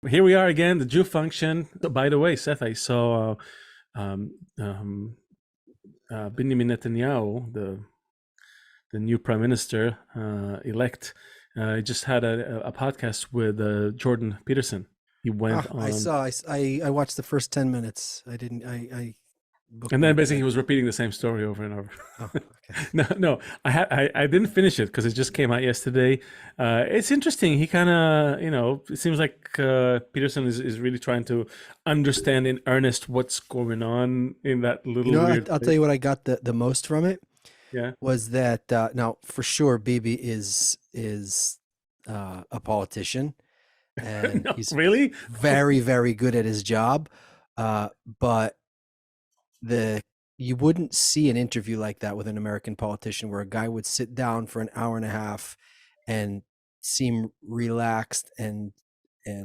Here we are again, the Jew function. By the way, Seth, I saw um, um, Benjamin Netanyahu, the new prime minister elect, just had a podcast with Jordan Peterson. He went I on, saw. I watched the first 10 minutes. I didn't. I and then bookmarked basically that. he was repeating the same story over and over. Oh, okay. No, I didn't finish it because it just came out yesterday. It's interesting. He kind of, it seems like Peterson is really trying to understand in earnest what's going on in that You little know, weird I'll tell place. you what I got the most from it Yeah. was that now for sure Bibi is a politician and No, he's really? very good at his job, but the you wouldn't see an interview like that with an American politician where a guy would sit down for an hour and a half and seem relaxed and I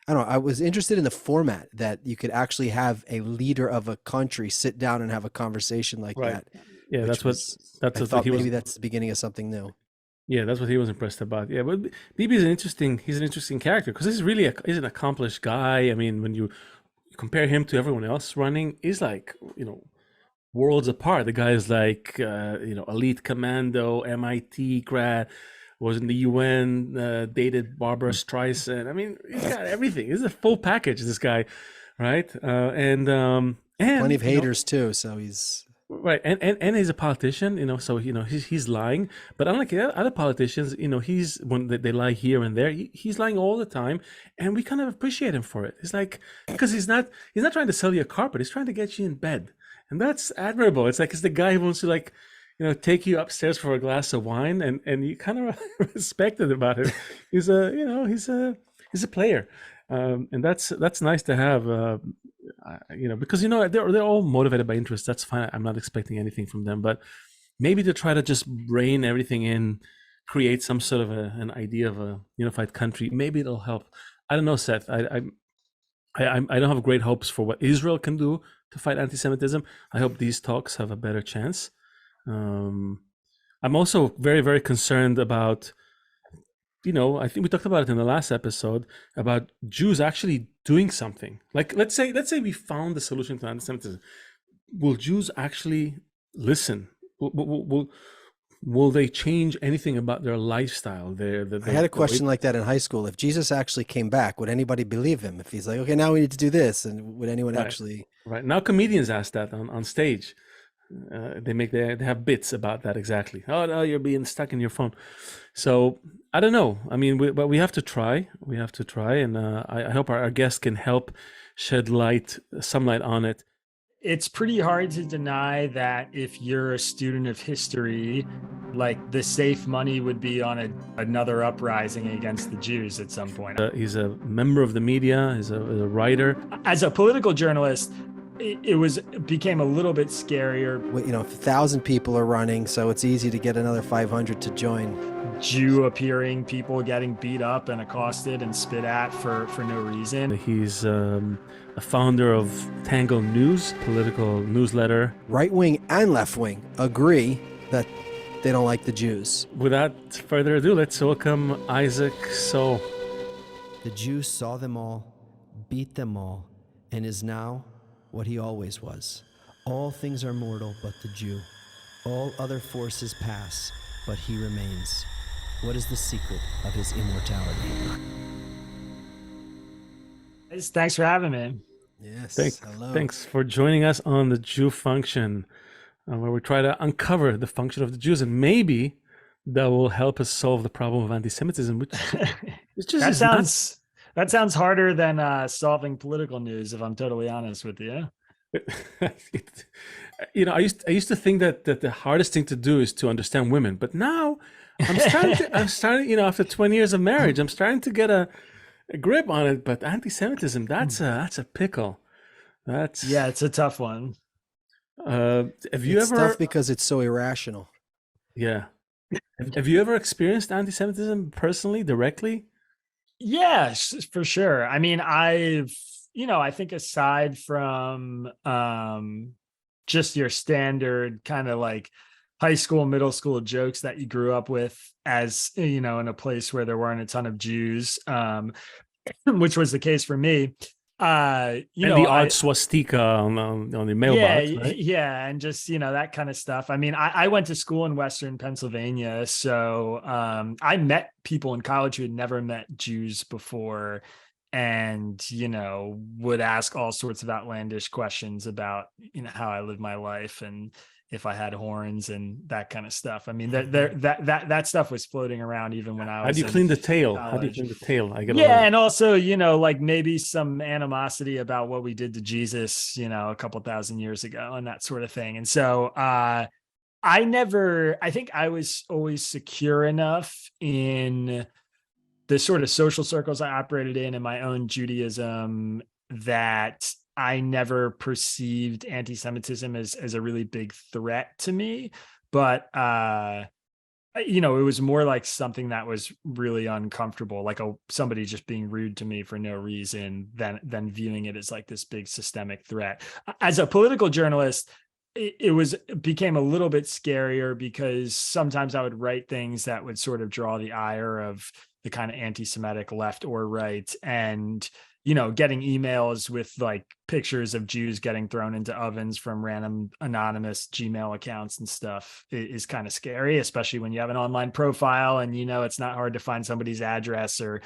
don't know. I was interested in the format that you could actually have a leader of a country sit down and have a conversation like Right. that, Yeah, which was that's I what thought he was. maybe that's the beginning of something new. Yeah, that's what he was impressed about. Yeah, but BB is an interesting. He's an interesting character because he's really he's an accomplished guy. I mean, when you compare him to everyone else running, he's like worlds apart. The guy is like elite commando, MIT grad, was in the UN, dated Barbara Streisand. I mean, he's got everything. He's a full package. This guy, right? Plenty And of haters too, so he's right, and he's a politician, so he's lying. But unlike other politicians, he's when they lie here and there, he's lying all the time, and we kind of appreciate him for it. It's like because he's not trying to sell you a carpet; he's trying to get you in bed, and that's admirable. It's like it's the guy who wants to take you upstairs for a glass of wine, and you kind of respect it about him. He's a player, and that's nice to have. Because they're all motivated by interest. That's fine. I'm not expecting anything from them, but maybe to try to just rein everything in, create some sort of an idea of a unified country. Maybe it'll help. I don't know, Seth. I don't have great hopes for what Israel can do to fight anti-Semitism. I hope these talks have a better chance. I'm also very, very concerned about, I think we talked about it in the last episode about Jews actually doing something. Like, let's say we found the solution to anti-Semitism. Will Jews actually listen? Will they change anything about their lifestyle? I had a The way, question like that in high school. If Jesus actually came back, would anybody believe him? If he's like, okay, now we need to do this, and would anyone right, actually? right now, comedians ask that on stage. They have bits about that exactly. Oh no, you're being stuck in your phone. So I don't know. I mean, but we have to try. We have to try, and I hope our guests can help shed some light on it. It's pretty hard to deny that if you're a student of history, like the safe money would be on another uprising against the Jews at some point. He's a member of the media. He's a writer. As a political journalist, it became a little bit scarier. If 1,000 people are running, so it's easy to get another 500 to join. Jew appearing, people getting beat up and accosted and spit at for no reason. He's a founder of Tangle News, political newsletter. Right wing and left wing agree that they don't like the Jews. Without further ado, let's welcome Isaac So. The Jews saw them all, beat them all, and is now what he always was. All things are mortal but the Jew. All other forces pass, but he remains. What is the secret of his immortality? Thanks for having me. Yes, hello. Thanks for joining us on the Jew Function, where we try to uncover the function of the Jews, and maybe that will help us solve the problem of anti-Semitism, which just that sounds harder than solving political news, if I'm totally honest with you. I used to think that the hardest thing to do is to understand women, but now I'm starting after 20 years of marriage, I'm starting to get a grip on it. But anti-Semitism, that's a pickle. It's a tough one. It's tough because it's so irrational. Yeah. Have you ever experienced anti-Semitism personally, directly? Yes, for sure. I mean, I think aside from just your standard kind of like high school, middle school jokes that you grew up with as, in a place where there weren't a ton of Jews, which was the case for me. And the odd swastika on the mailbox, right? Yeah, and just that kind of stuff. I mean, I went to school in Western Pennsylvania, so I met people in college who had never met Jews before, and would ask all sorts of outlandish questions about how I live my life and if I had horns and that kind of stuff. I mean, that stuff was floating around even when I was. How do you clean the tail? College. How do you clean the tail? And also, like maybe some animosity about what we did to Jesus, a couple thousand years ago and that sort of thing. And so I think I was always secure enough in the sort of social circles I operated in my own Judaism that I never perceived anti-Semitism as a really big threat to me. But, it was more like something that was really uncomfortable, like somebody just being rude to me for no reason than viewing it as like this big systemic threat. As a political journalist, it became a little bit scarier because sometimes I would write things that would sort of draw the ire of the kind of anti-Semitic left or right. And, getting emails with like pictures of Jews getting thrown into ovens from random anonymous Gmail accounts and stuff is kind of scary, especially when you have an online profile and, it's not hard to find somebody's address or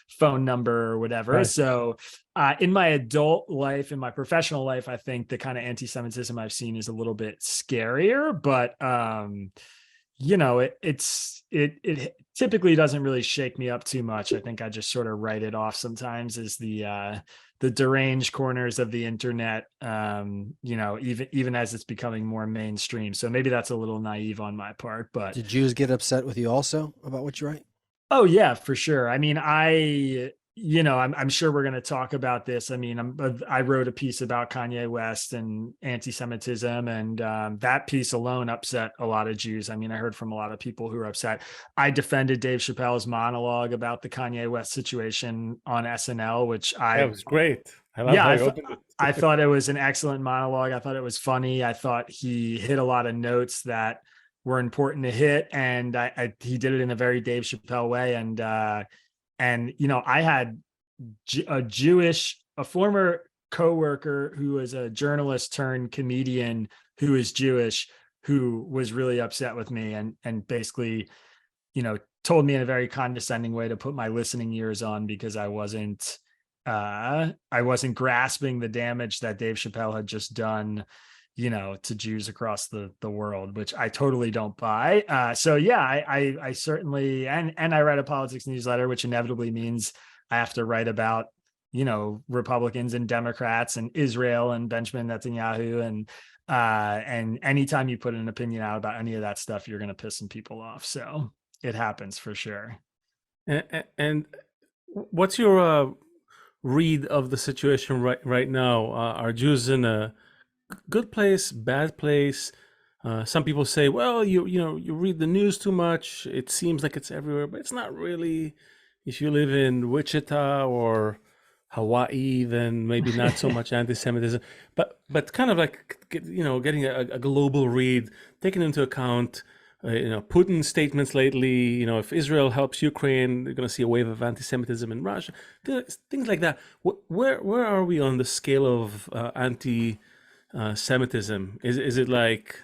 phone number or whatever. Right. So in my adult life, in my professional life, I think the kind of anti-Semitism I've seen is a little bit scarier, but it typically doesn't really shake me up too much. I think I just sort of write it off sometimes as the deranged corners of the internet, even as it's becoming more mainstream. So maybe that's a little naive on my part, but did Jews get upset with you also about what you write? Oh yeah, for sure. I mean, I'm sure we're going to talk about this. I mean, I wrote a piece about Kanye West and anti-Semitism, and that piece alone upset a lot of Jews. I mean, I heard from a lot of people who were upset. I defended Dave Chappelle's monologue about the Kanye West situation on SNL, which that was great. I thought it was an excellent monologue. I thought it was funny. I thought he hit a lot of notes that were important to hit, and he did it in a very Dave Chappelle way. And I had a former coworker who was a journalist turned comedian who is Jewish, who was really upset with me and basically, told me in a very condescending way to put my listening ears on because I wasn't grasping the damage that Dave Chappelle had just done, to Jews across the world, which I totally don't buy. So yeah, I certainly, and I write a politics newsletter, which inevitably means I have to write about, Republicans and Democrats and Israel and Benjamin Netanyahu. And anytime you put an opinion out about any of that stuff, you're going to piss some people off. So it happens for sure. And what's your read of the situation right now? Are Jews in a good place, bad place? Some people say, well, you read the news too much. It seems like it's everywhere, but it's not really. If you live in Wichita or Hawaii, then maybe not so much anti-Semitism. But kind of like getting a global read, taking into account Putin's statements lately. If Israel helps Ukraine, they're going to see a wave of anti-Semitism in Russia. Things like that. Where are we on the scale of Semitism? Is it like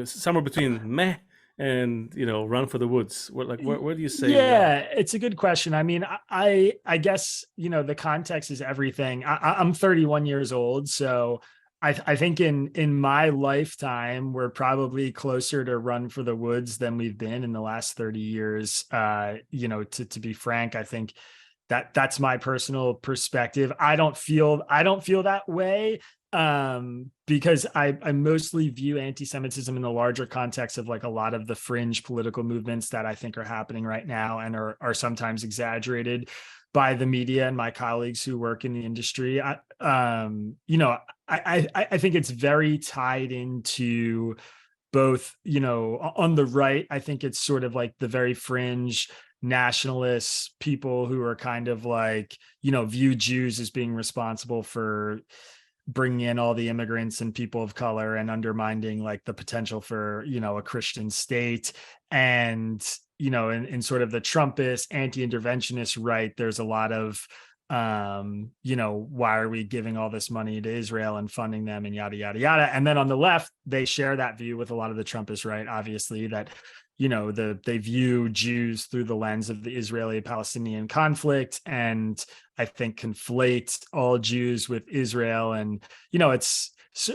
somewhere between meh and run for the woods? Where do you say? Yeah, it's a good question. I mean, I guess the context is everything. I'm 31 years old, so I think in my lifetime we're probably closer to run for the woods than we've been in the last 30 years. To be frank, I think that's my personal perspective. I don't feel that way. Because I mostly view anti-Semitism in the larger context of like a lot of the fringe political movements that I think are happening right now and are sometimes exaggerated by the media and my colleagues who work in the industry. I think it's very tied into both, on the right, I think it's sort of like the very fringe nationalists, people who are kind of like, view Jews as being responsible for bringing in all the immigrants and people of color and undermining like the potential for, a Christian state. And, in sort of the Trumpist anti-interventionist right, there's a lot of why are we giving all this money to Israel and funding them and yada, yada, yada. And then on the left, they share that view with a lot of the Trumpists, right? Obviously, that, they view Jews through the lens of the Israeli-Palestinian conflict, and I think conflate all Jews with Israel. And,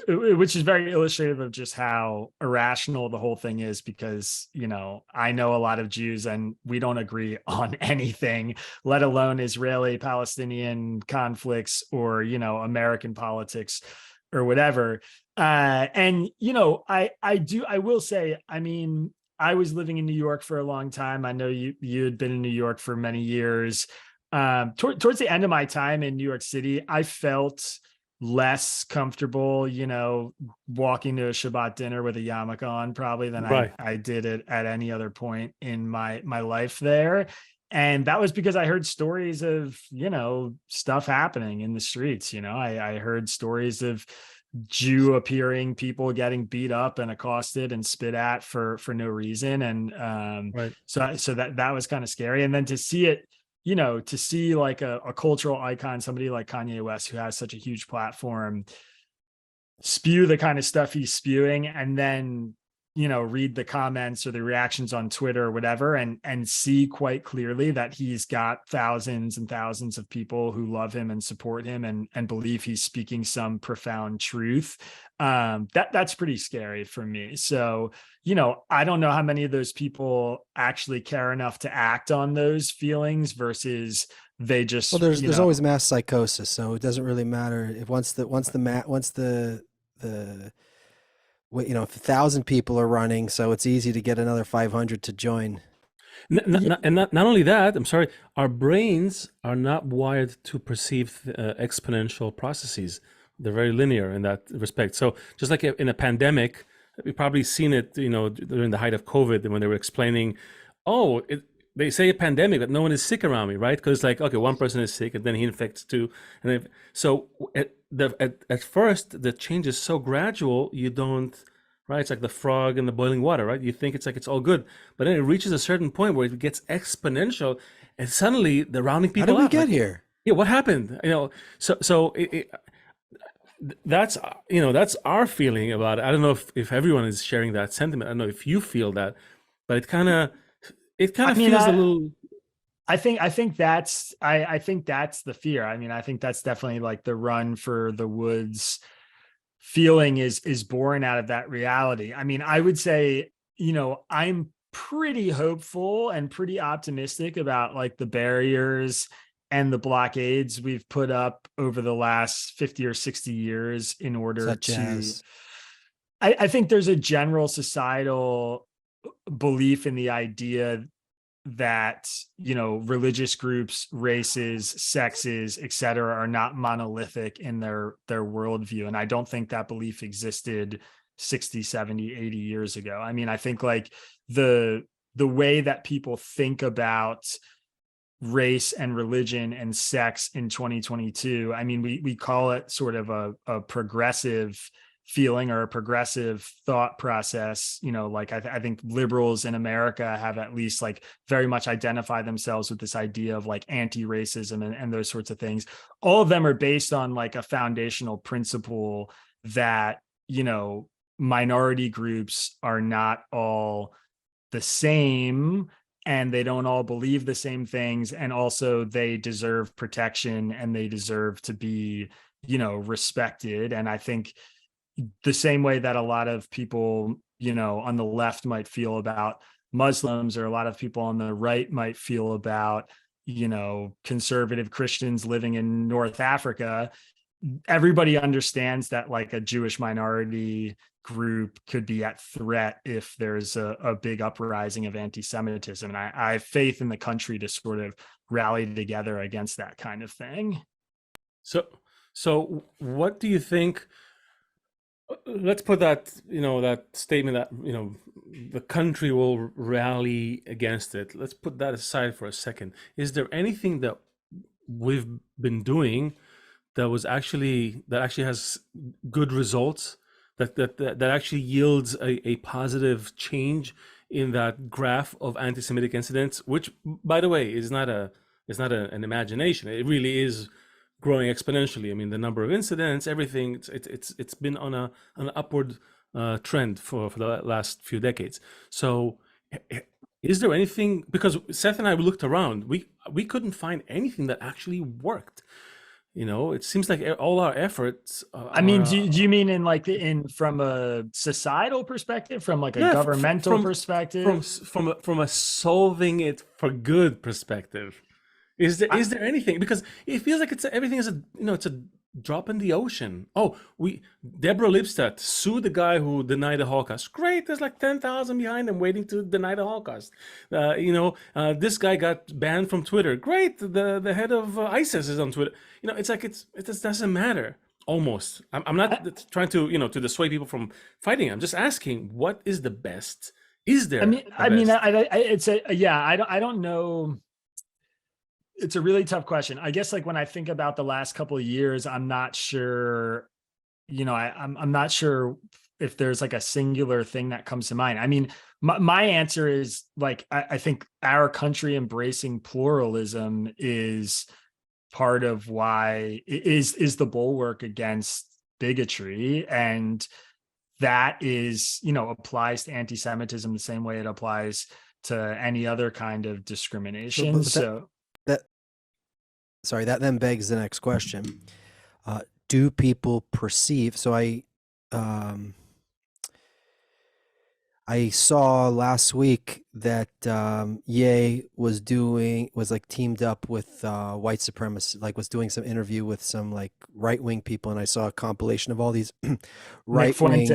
which is very illustrative of just how irrational the whole thing is, because, I know a lot of Jews and we don't agree on anything, let alone Israeli-Palestinian conflicts or, American politics or whatever. I will say, I mean, I was living in New York for a long time. I know you had been in New York for many years. Towards the end of my time in New York City, I felt less comfortable, walking to a Shabbat dinner with a yarmulke on probably than Right. I did it at any other point in my life there. And that was because I heard stories of, stuff happening in the streets. I heard stories of Jew appearing people getting beat up and accosted and spit at for no reason. And Right. so that was kind of scary. And then to see it, to see like a cultural icon, somebody like Kanye West, who has such a huge platform, spew the kind of stuff he's spewing, and then, read the comments or the reactions on Twitter or whatever, and see quite clearly that he's got thousands and thousands of people who love him and support him and believe he's speaking some profound truth. That's pretty scary for me. So, I don't know how many of those people actually care enough to act on those feelings versus they just, Well, there's always mass psychosis, so it doesn't really matter if if 1,000 people are running, so it's easy to get another 500 to join. And not only that, I'm sorry, our brains are not wired to perceive exponential processes. They're very linear in that respect. So just like in a pandemic, we've probably seen it, during the height of COVID, when they were explaining, they say a pandemic, but no one is sick around me, right? Because like, okay, one person is sick, and then he infects two, and then, so at first the change is so gradual, you don't, right? It's like the frog in the boiling water, right? You think it's like it's all good, but then it reaches a certain point where it gets exponential, and suddenly they're rounding people up. How did we get here? Yeah, what happened? That's our feeling about it. I don't know if everyone is sharing that sentiment. I don't know if you feel that, but it kind of feels a little. I think that's the fear. I mean, I think that's definitely like the run for the woods feeling is born out of that reality. I mean, I would say, I'm pretty hopeful and pretty optimistic about like the barriers and the blockades we've put up over the last 50 or 60 years in order I think there's a general societal belief in the idea that, religious groups, races, sexes, et cetera, are not monolithic in their worldview. And I don't think that belief existed 60, 70, 80 years ago. I mean, I think like the way that people think about race and religion and sex in 2022, I mean, we call it sort of a progressive feeling or a progressive thought process. Like I think liberals in America have at least like very much identify themselves with this idea of like anti-racism and those sorts of things. All of them are based on like a foundational principle that, minority groups are not all the same, and they don't all believe the same things, and also they deserve protection and they deserve to be, respected. And I think the same way that a lot of people, on the left might feel about Muslims, or a lot of people on the right might feel about, conservative Christians living in North Africa, everybody understands that like a Jewish minority group could be at threat if there's a big uprising of anti-Semitism. And I have faith in the country to sort of rally together against that kind of thing. So what do you think? Let's put that, that statement that, the country will rally against it. Let's put that aside for a second. Is there anything that we've been doing that actually has good results, that actually yields a positive change in that graph of anti-Semitic incidents, which, by the way, is not a an imagination. It really is growing exponentially. I mean, the number of incidents, everything, it's been on an upward trend for the last few decades. So, is there anything? Because Seth and I looked around, we couldn't find anything that actually worked. It seems like all our efforts. I mean, do you mean in like from a societal perspective, from like a governmental perspective, from a solving it for good perspective? Is there anything? Because it feels like everything is it's a drop in the ocean. Oh, Deborah Lipstadt sued the guy who denied the Holocaust. Great, there's like 10,000 behind him waiting to deny the Holocaust. This guy got banned from Twitter. Great, the head of ISIS is on Twitter. It's like it just doesn't matter. Almost. I'm not trying to to dissuade people from fighting. I'm just asking, what is the best? Is there? I don't know. It's a really tough question. I guess like when I think about the last couple of years, I'm not sure, I'm not sure if there's like a singular thing that comes to mind. I mean, my answer is like, I think our country embracing pluralism is part of why is the bulwark against bigotry. And that is, applies to anti-Semitism the same way it applies to any other kind of discrimination. That then begs the next question. Do people perceive, I saw last week that Ye was like teamed up with white supremacists, like was doing some interview with some like right-wing people, and I saw a compilation of all these right-wing.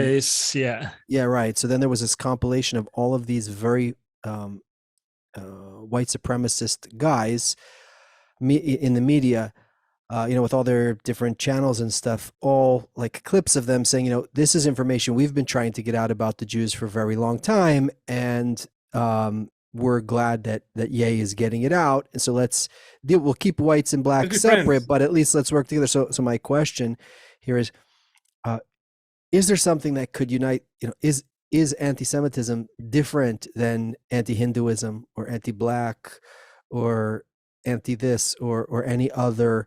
Yeah, right. So then there was this compilation of all of these very white supremacist guys in the media, with all their different channels and stuff, all like clips of them saying, this is information we've been trying to get out about the Jews for a very long time, and we're glad that Ye is getting it out, and so we'll keep whites and blacks separate, but at least let's work together. So my question here is there something that could unite? Is anti-Semitism different than anti-Hinduism or anti-black or anti-this or any other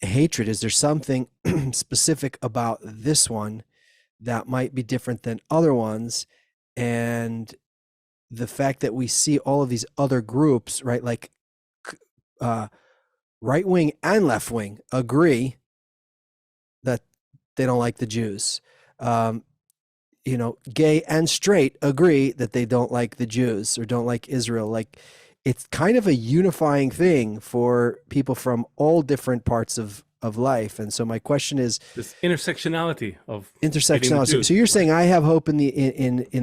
hatred? Is there something specific about this one that might be different than other ones? And the fact that we see all of these other groups, right, like right wing and left wing agree that they don't like the Jews. Gay and straight agree that they don't like the Jews or don't like Israel. Like, it's kind of a unifying thing for people from all different parts of life. And so my question is this intersectionality. So you're saying I have hope in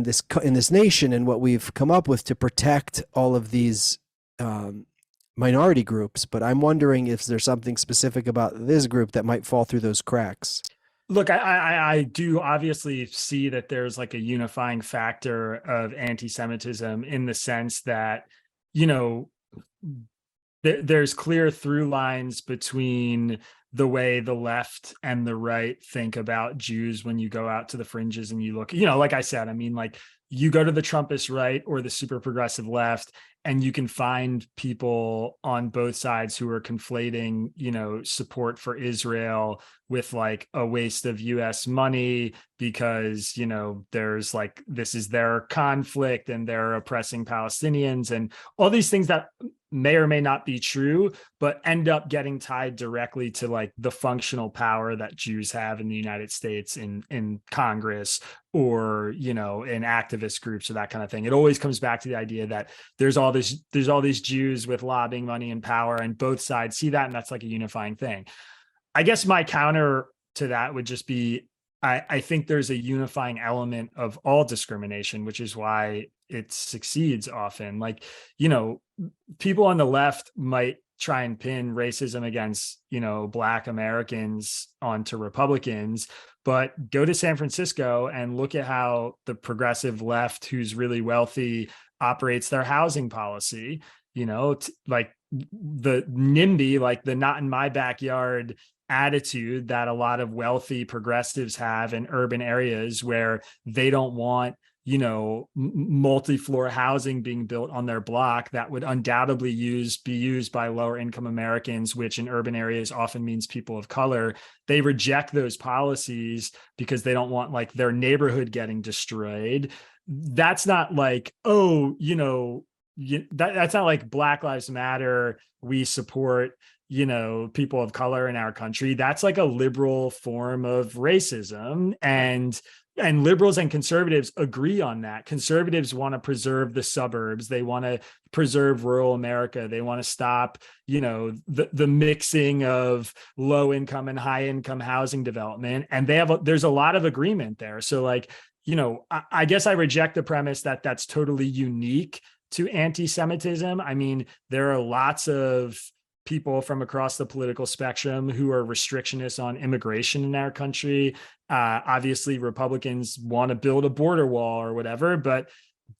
this nation and what we've come up with to protect all of these minority groups, but I'm wondering if there's something specific about this group that might fall through those cracks. Look, I do obviously see that there's like a unifying factor of anti-Semitism in the sense that, there's clear through lines between the way the left and the right think about Jews when you go out to the fringes and you look, like I said, I mean, like you go to the Trumpist right or the super progressive left, and you can find people on both sides who are conflating, support for Israel with like a waste of US money because, there's like, this is their conflict and they're oppressing Palestinians and all these things that may or may not be true, but end up getting tied directly to like the functional power that Jews have in the United States in Congress or, in activist groups or that kind of thing. It always comes back to the idea that there's all these Jews with lobbying money and power, and both sides see that. And that's like a unifying thing. I guess my counter to that would just be, I think there's a unifying element of all discrimination, which is why it succeeds often. Like, people on the left might try and pin racism against, Black Americans onto Republicans, but go to San Francisco and look at how the progressive left, who's really wealthy, operates their housing policy. Like the NIMBY, like the not in my backyard attitude that a lot of wealthy progressives have in urban areas where they don't want multi-floor housing being built on their block that would undoubtedly be used by lower income Americans, which in urban areas often means people of color. They reject those policies because they don't want like their neighborhood getting destroyed. That's not like, oh, that's not like Black Lives Matter. We support, people of color in our country. That's like a liberal form of racism. And liberals and conservatives agree on that. Conservatives want to preserve the suburbs. They want to preserve rural America. They want to stop, the mixing of low income and high income housing development. And there's a lot of agreement there. So like, I guess I reject the premise that that's totally unique to anti-Semitism. I mean, there are lots of people from across the political spectrum who are restrictionists on immigration in our country. Obviously, Republicans want to build a border wall or whatever, but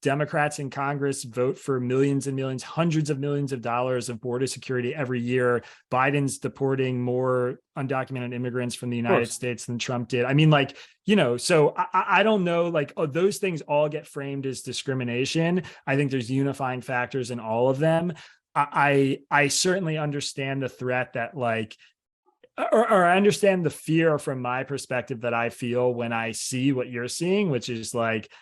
Democrats in Congress vote for millions and millions, hundreds of millions of dollars of border security every year. Biden's deporting more undocumented immigrants from the United States than Trump did. I mean, like, so I don't know, like, those things all get framed as discrimination. I think there's unifying factors in all of them. I certainly understand the threat that like, or I understand the fear from my perspective that I feel when I see what you're seeing, which is like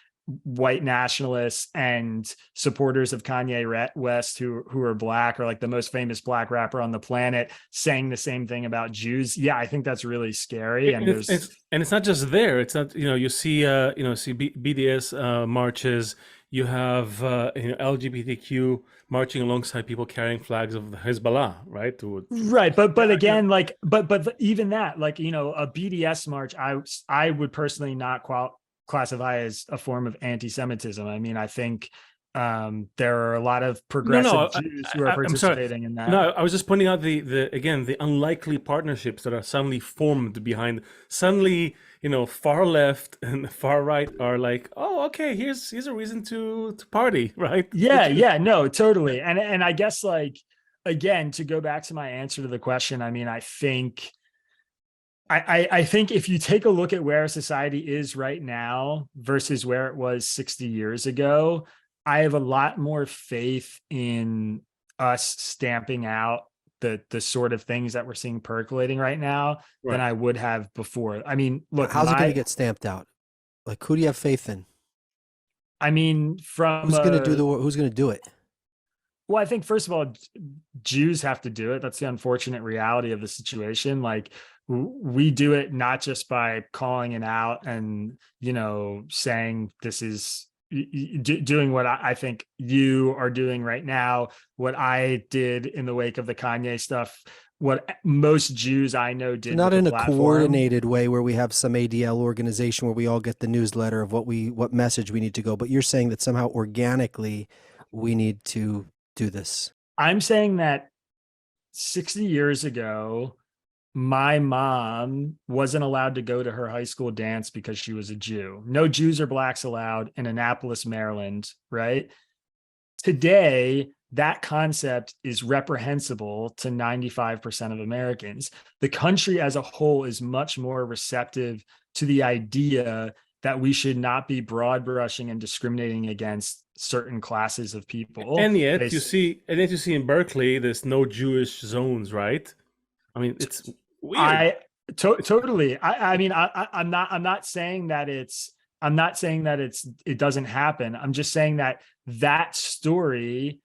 white nationalists and supporters of Kanye West who are Black, or like the most famous Black rapper on the planet, saying the same thing about Jews. Yeah, I think that's really scary. And it's not just there. It's not, you see BDS marches. You have LGBTQ marching alongside people carrying flags of the Hezbollah, right? Right, but again, like, but even that, like, a BDS march, I would personally not classify as a form of anti-Semitism. I mean, I think there are a lot of progressive Jews who are participating in that. No, I was just pointing out the unlikely partnerships that are suddenly formed behind. Suddenly, far left and far right are like, oh, okay, here's a reason to party, right? Yeah, no, totally. And I guess, like, again, to go back to my answer to the question, I mean, I think if you take a look at where society is right now versus where it was 60 years ago, I have a lot more faith in us stamping out the sort of things that we're seeing percolating right now than I would have before. I mean, look, how's it going to get stamped out? Like, who do you have faith in? I mean, who's going to do it? Well, I think first of all, Jews have to do it. That's the unfortunate reality of the situation. Like, we do it not just by calling it out and, saying this is doing what I think you are doing right now, what I did in the wake of the Kanye stuff, what most Jews I know did. Not in a coordinated way where we have some ADL organization where we all get the newsletter of what message we need to go. But you're saying that somehow organically we need to do this. I'm saying that 60 years ago, my mom wasn't allowed to go to her high school dance because she was a Jew. No Jews or Blacks allowed in Annapolis, Maryland, right? Today, that concept is reprehensible to 95% of Americans. The country as a whole is much more receptive to the idea that we should not be broad brushing and discriminating against certain classes of people. And yet you see in Berkeley, there's no Jewish zones, right? I mean, it's weird. Totally. I mean, I'm not saying that it doesn't happen. I'm just saying that story.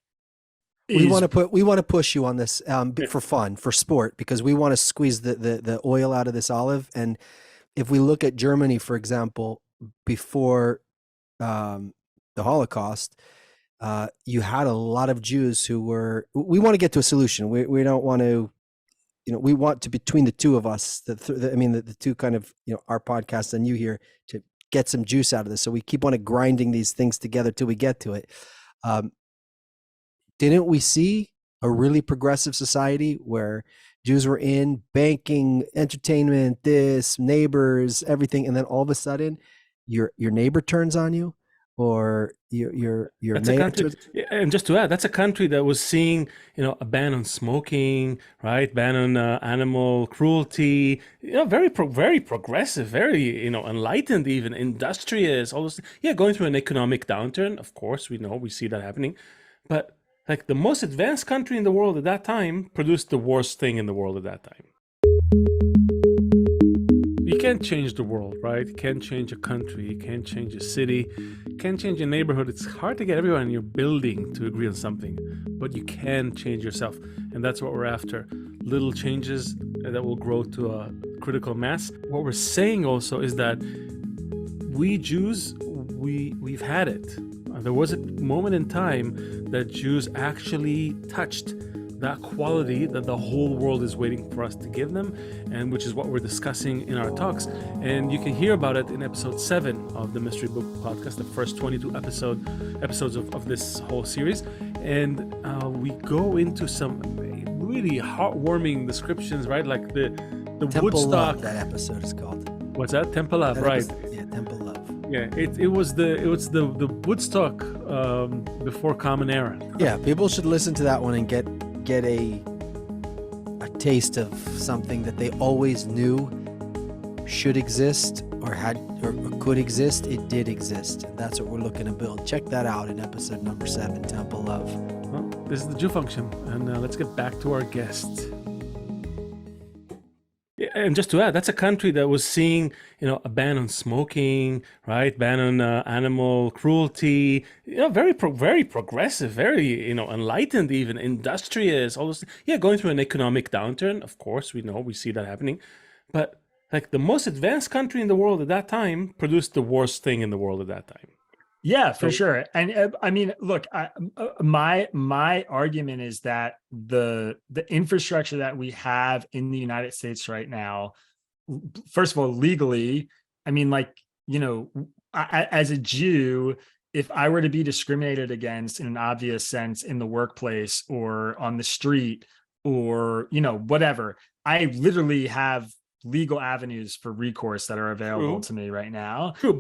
We want to push you on this for fun, for sport, because we want to squeeze the oil out of this olive. And if we look at Germany, for example, before the Holocaust, you had a lot of Jews who were. We want to get to a solution. We don't want to. We want to, between the two of us, the two kind of, our podcast and you here, to get some juice out of this. So we keep on grinding these things together till we get to it. Didn't we see a really progressive society where Jews were in banking, entertainment, this, neighbors, everything, and then all of a sudden your neighbor turns on you, or your That's a country, neighbors. and just to add, that's a country that was seeing, a ban on smoking, right? Ban on animal cruelty. Very progressive, very, enlightened, even industrious. All those. Yeah, going through an economic downturn. Of course, we see that happening, but like the most advanced country in the world at that time produced the worst thing in the world at that time. You can't change the world, right? You can't change a country, you can't change a city, you can't change a neighborhood. It's hard to get everyone in your building to agree on something, but you can change yourself. And that's what we're after. Little changes that will grow to a critical mass. What we're saying also is that we Jews, we've had it. There was a moment in time that Jews actually touched that quality that the whole world is waiting for us to give them, and which is what we're discussing in our talks. And you can hear about it in episode 7 of the Mystery Book Podcast, the first 22 episodes of this whole series. And we go into some really heartwarming descriptions, right? Like the Temple Woodstock. Love, that episode is called. What's that? Temple Love, right? Yeah, Temple Love. Yeah, it was the Woodstock before Common Era. Yeah, people should listen to that one and get a taste of something that they always knew should exist or could exist. It did exist. That's what we're looking to build. Check that out in episode number 7, Temple Love. Well, this is the Jew Function, and let's get back to our guest. Yeah, and just to add, that's a country that was seeing, a ban on smoking, right? Ban on animal cruelty. Very progressive, very, enlightened, even industrious. All those. Yeah, going through an economic downturn. Of course, we see that happening, but like the most advanced country in the world at that time produced the worst thing in the world at that time. Yeah, for sure. And I mean, look, my argument is that the infrastructure that we have in the United States right now, first of all, legally, I mean, like, as a Jew, if I were to be discriminated against in an obvious sense in the workplace or on the street or, whatever, I literally have legal avenues for recourse that are available to me right now. True,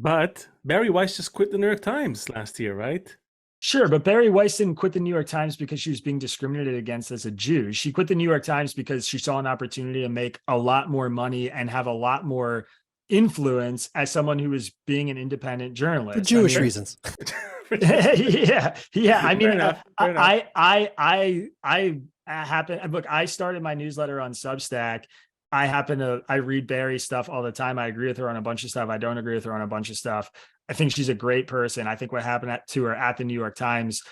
But Barry Weiss just quit the New York Times last year, right? Sure, but Barry Weiss didn't quit the New York Times because she was being discriminated against as a Jew. She quit the New York Times because she saw an opportunity to make a lot more money and have a lot more influence as someone who was being an independent journalist. For Jewish reasons. yeah. I mean, Fair enough. I happen. Look, I started my newsletter on Substack. I read Barry's stuff all the time. I agree with her on a bunch of stuff. I don't agree with her on a bunch of stuff. I think she's a great person. I think what happened to her at the New York Times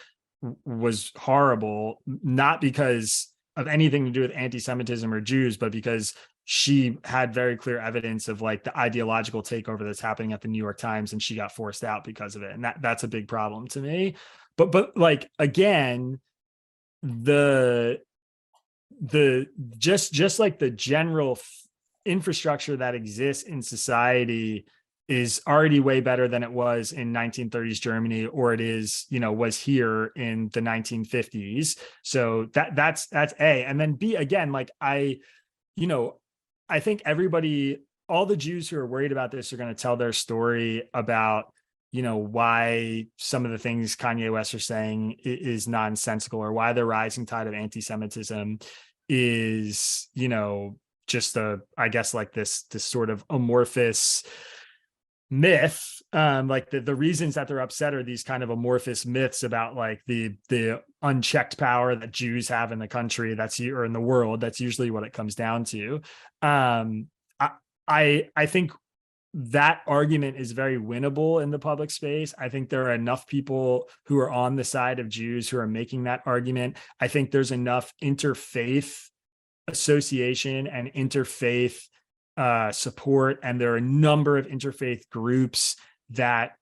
was horrible, not because of anything to do with anti-Semitism or Jews, but because she had very clear evidence of like the ideological takeover that's happening at the New York Times, and she got forced out because of it. And that's a big problem to me. But like, again, just like the general infrastructure that exists in society is already way better than it was in 1930s Germany, or it is, was here in the 1950s. So that's A. And then B, again, like I think everybody, all the Jews who are worried about this are going to tell their story about, why some of the things Kanye West are saying is nonsensical, or why the rising tide of anti-Semitism is, just I guess like this sort of amorphous myth. Like the reasons that they're upset are these kind of amorphous myths about like the unchecked power that Jews have in the country, or in the world. That's usually what it comes down to. I think that argument is very winnable in the public space. I think there are enough people who are on the side of Jews who are making that argument. I think there's enough interfaith association and interfaith support, and there are a number of interfaith groups that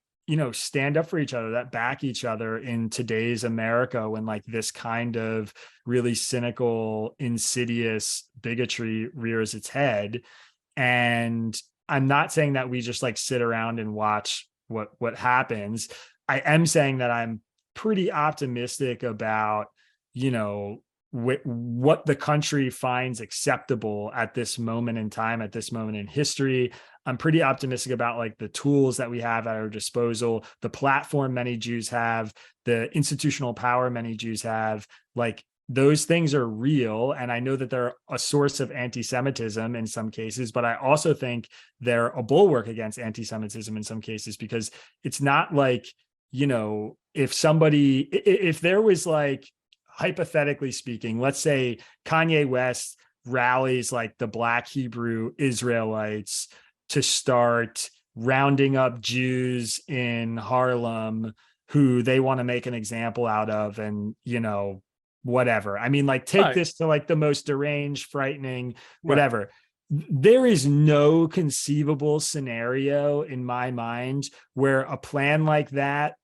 stand up for each other, that back each other in today's America, when like this kind of really cynical, insidious bigotry rears its head. And I'm not saying that we just like sit around and watch what happens. I am saying that I'm pretty optimistic about, what the country finds acceptable at this moment in time, at this moment in history. I'm pretty optimistic about like the tools that we have at our disposal, the platform many Jews have, the institutional power many Jews have. Like those things are real. And I know that they're a source of anti-Semitism in some cases, but I also think they're a bulwark against anti-Semitism in some cases, because it's not like, you know, if there was like, hypothetically speaking, let's say Kanye West rallies like the Black Hebrew Israelites to start rounding up Jews in Harlem who they want to make an example out of, and, you know, whatever. I mean, like, take this to like the most deranged, frightening, whatever. There is no conceivable scenario in my mind where a plan like that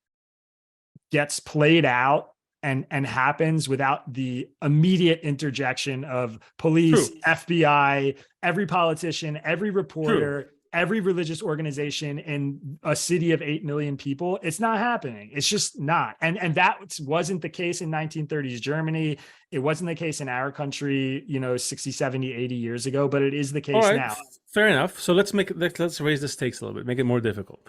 gets played out and happens without the immediate interjection of police, FBI, every politician, every reporter, every religious organization in a city of 8 million people. It's not happening. It's just not. And that wasn't the case in 1930s Germany. It wasn't the case in our country, you know, 60, 70, 80 years ago, but it is the case now. Fair enough. So let's raise the stakes a little bit, make it more difficult.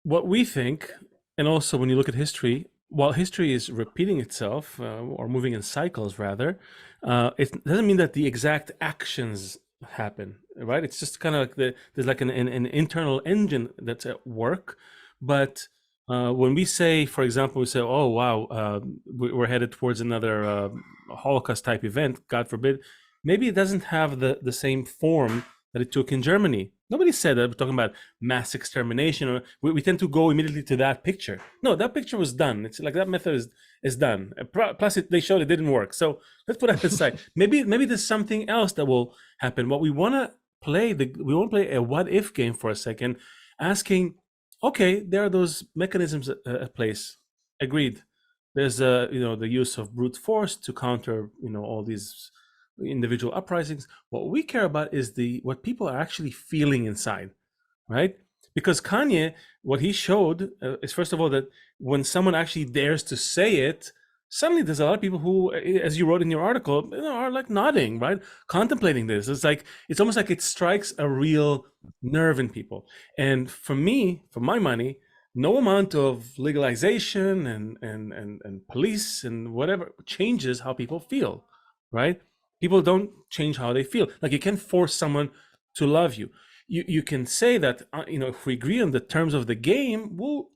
What we think, and also when you look at history, while history is repeating itself or moving in cycles rather, it doesn't mean that the exact actions happen, right? It's just kind of like there's like an internal engine that's at work. But when we say, for example, we say, oh, wow, we're headed towards another Holocaust type event, God forbid, maybe it doesn't have the same form that it took in Germany. Nobody said that we're talking about mass extermination, or we tend to go immediately to that picture. No, that picture was done. It's like that method is done. Plus, they showed it didn't work. So let's put that aside. Maybe there's something else that will happen. What we want to play, we want to play a what if game for a second, asking, okay, there are those mechanisms at place. Agreed. There's the use of brute force to counter all these individual uprisings. What we care about is what people are actually feeling inside, right? Because Kanye, what he showed is, first of all, that when someone actually dares to say it, suddenly there's a lot of people who, as you wrote in your article, are like nodding, right? Contemplating this. It's almost like it strikes a real nerve in people. And for me, for my money, no amount of legalization and police and whatever changes how people feel, right? People don't change how they feel. Like, you can't force someone to love you. You can say that, if we agree on the terms of the game, we'll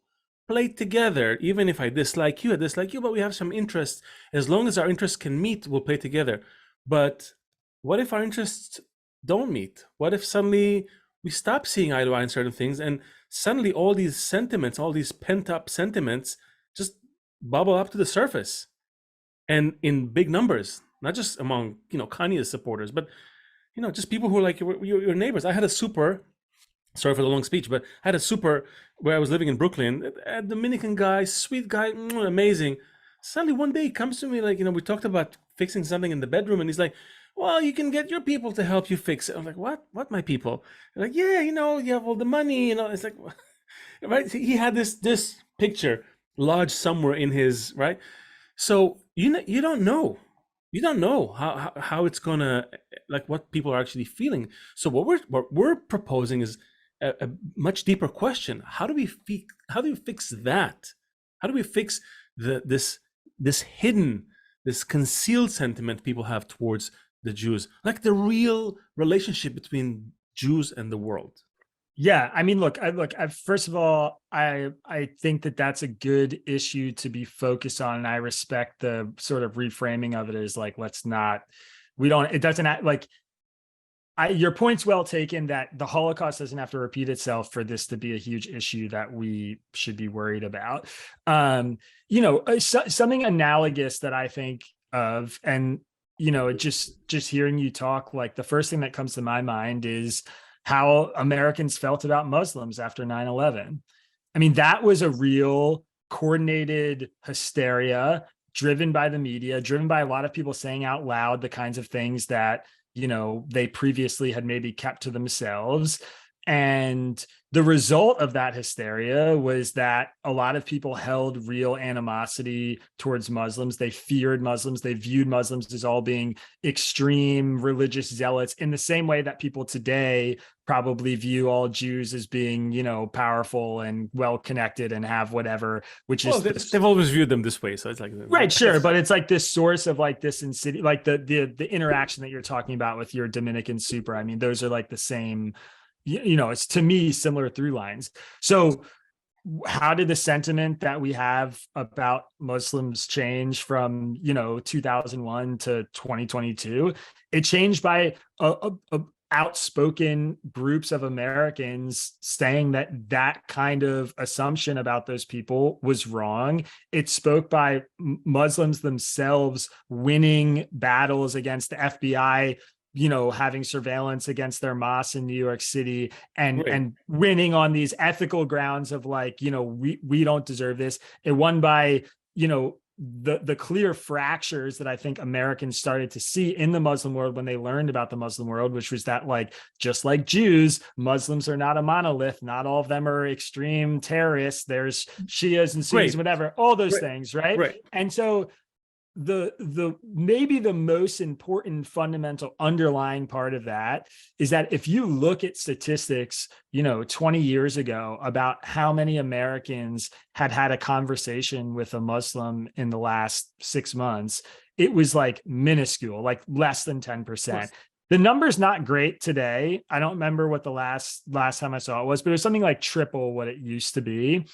play together. Even if I dislike you, but we have some interests. As long as our interests can meet, we'll play together. But what if our interests don't meet? What if suddenly we stop seeing eye to eye on certain things, and suddenly all these sentiments, all these pent up sentiments just bubble up to the surface, and in big numbers? Not just among, Kanye's supporters, but, just people who are like your neighbors. I had a super, sorry for the long speech, but I had a super where I was living in Brooklyn, a Dominican guy, sweet guy, amazing. Suddenly one day he comes to me like, we talked about fixing something in the bedroom, and he's like, well, you can get your people to help you fix it. I'm like, what my people? They're like, yeah, you have all the money, it's like, right? He had this picture lodged somewhere in his, right? So you don't know. You don't know how it's gonna, like, what people are actually feeling. So what we're proposing is a much deeper question. How do we fix that? How do we fix this hidden, this concealed sentiment people have towards the Jews, like the real relationship between Jews and the world? Yeah, I mean, look, first of all, I think that that's a good issue to be focused on, and I respect the sort of reframing of it as like, your point's well taken that the Holocaust doesn't have to repeat itself for this to be a huge issue that we should be worried about. Something analogous that I think of, and, just hearing you talk, like, the first thing that comes to my mind is how Americans felt about Muslims after 9/11. I mean, that was a real coordinated hysteria driven by the media, driven by a lot of people saying out loud the kinds of things that, they previously had maybe kept to themselves. And the result of that hysteria was that a lot of people held real animosity towards Muslims. They feared Muslims. They viewed Muslims as all being extreme religious zealots, in the same way that people today probably view all Jews as being, powerful and well-connected and have whatever, which Well, is they've always viewed them this way, so it's like right, sure, but it's like this source of like this insidious, like the interaction that you're talking about with your Dominican super. I mean, those are like the same, it's to me similar through lines. So how did the sentiment that we have about Muslims change from 2001 to 2022? It changed by a outspoken groups of Americans saying that kind of assumption about those people was wrong. It spoke by Muslims themselves winning battles against the FBI, having surveillance against their mosques in New York City, and winning on these ethical grounds of like, we don't deserve this. It won by, the clear fractures that I think Americans started to see in the Muslim world when they learned about the Muslim world, which was that, like, just like Jews, Muslims are not a monolith. Not all of them are extreme terrorists. There's Shias and Sunnis, whatever, all those things. Right. And so the maybe the most important fundamental underlying part of that is that if you look at statistics 20 years ago about how many Americans had a conversation with a Muslim in the last 6 months, it was like minuscule, like less than 10%. The number's not great today. I don't remember what the last time I saw it was, but it was something like triple what it used to be.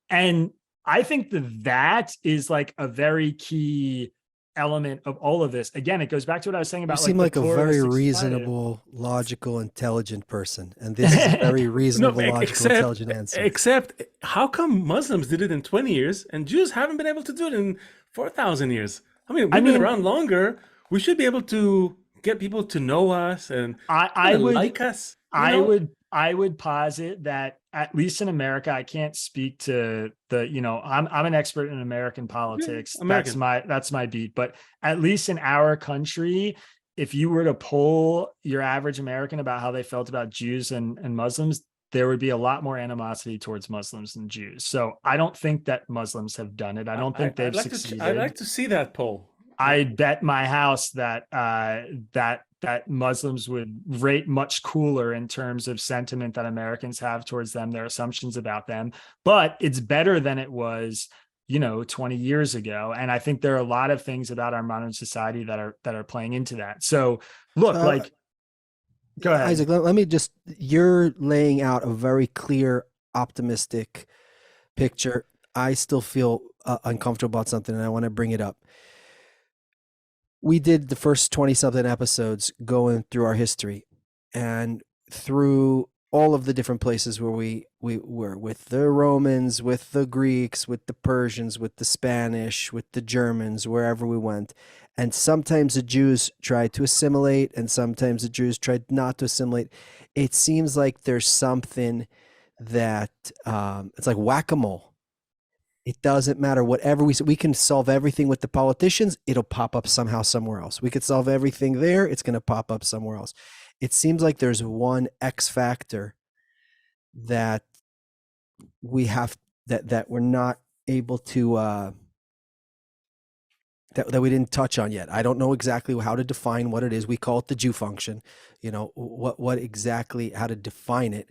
And I think that is like a very key element of all of this. Again, it goes back to what I was saying about, you seem like a very reasonable, logical, intelligent person, and this is a very reasonable, logical, intelligent answer. Except, how come Muslims did it in 20 years and Jews haven't been able to do it in 4,000 years? I mean, we've been around longer. We should be able to get people to know us and I would like us. I would posit that, at least in America, I can't speak to I'm an expert in American politics. Yeah, that's my beat. But at least in our country, if you were to poll your average American about how they felt about Jews and Muslims, there would be a lot more animosity towards Muslims than Jews. So I don't think that Muslims have done it. I don't think they've succeeded. I'd like to see that poll. I'd bet my house that that Muslims would rate much cooler in terms of sentiment that Americans have towards them, their assumptions about them. But it's better than it was, 20 years ago. And I think there are a lot of things about our modern society that are playing into that. So look, go ahead, Isaac. Let me just, you're laying out a very clear, optimistic picture. I still feel uncomfortable about something, and I want to bring it up. We did the first 20 something episodes going through our history and through all of the different places where we were, with the Romans, with the Greeks, with the Persians, with the Spanish, with the Germans, wherever we went. And sometimes the Jews tried to assimilate and sometimes the Jews tried not to assimilate. It seems like there's something that it's like whack-a-mole. It doesn't matter. Whatever we can solve everything with the politicians, it'll pop up somehow somewhere else. We could solve everything there, it's going to pop up somewhere else. It seems like there's one X factor that we have that we're not able to that we didn't touch on yet. I don't know exactly how to define what it is. We call it the Jew function. What exactly, how to define it.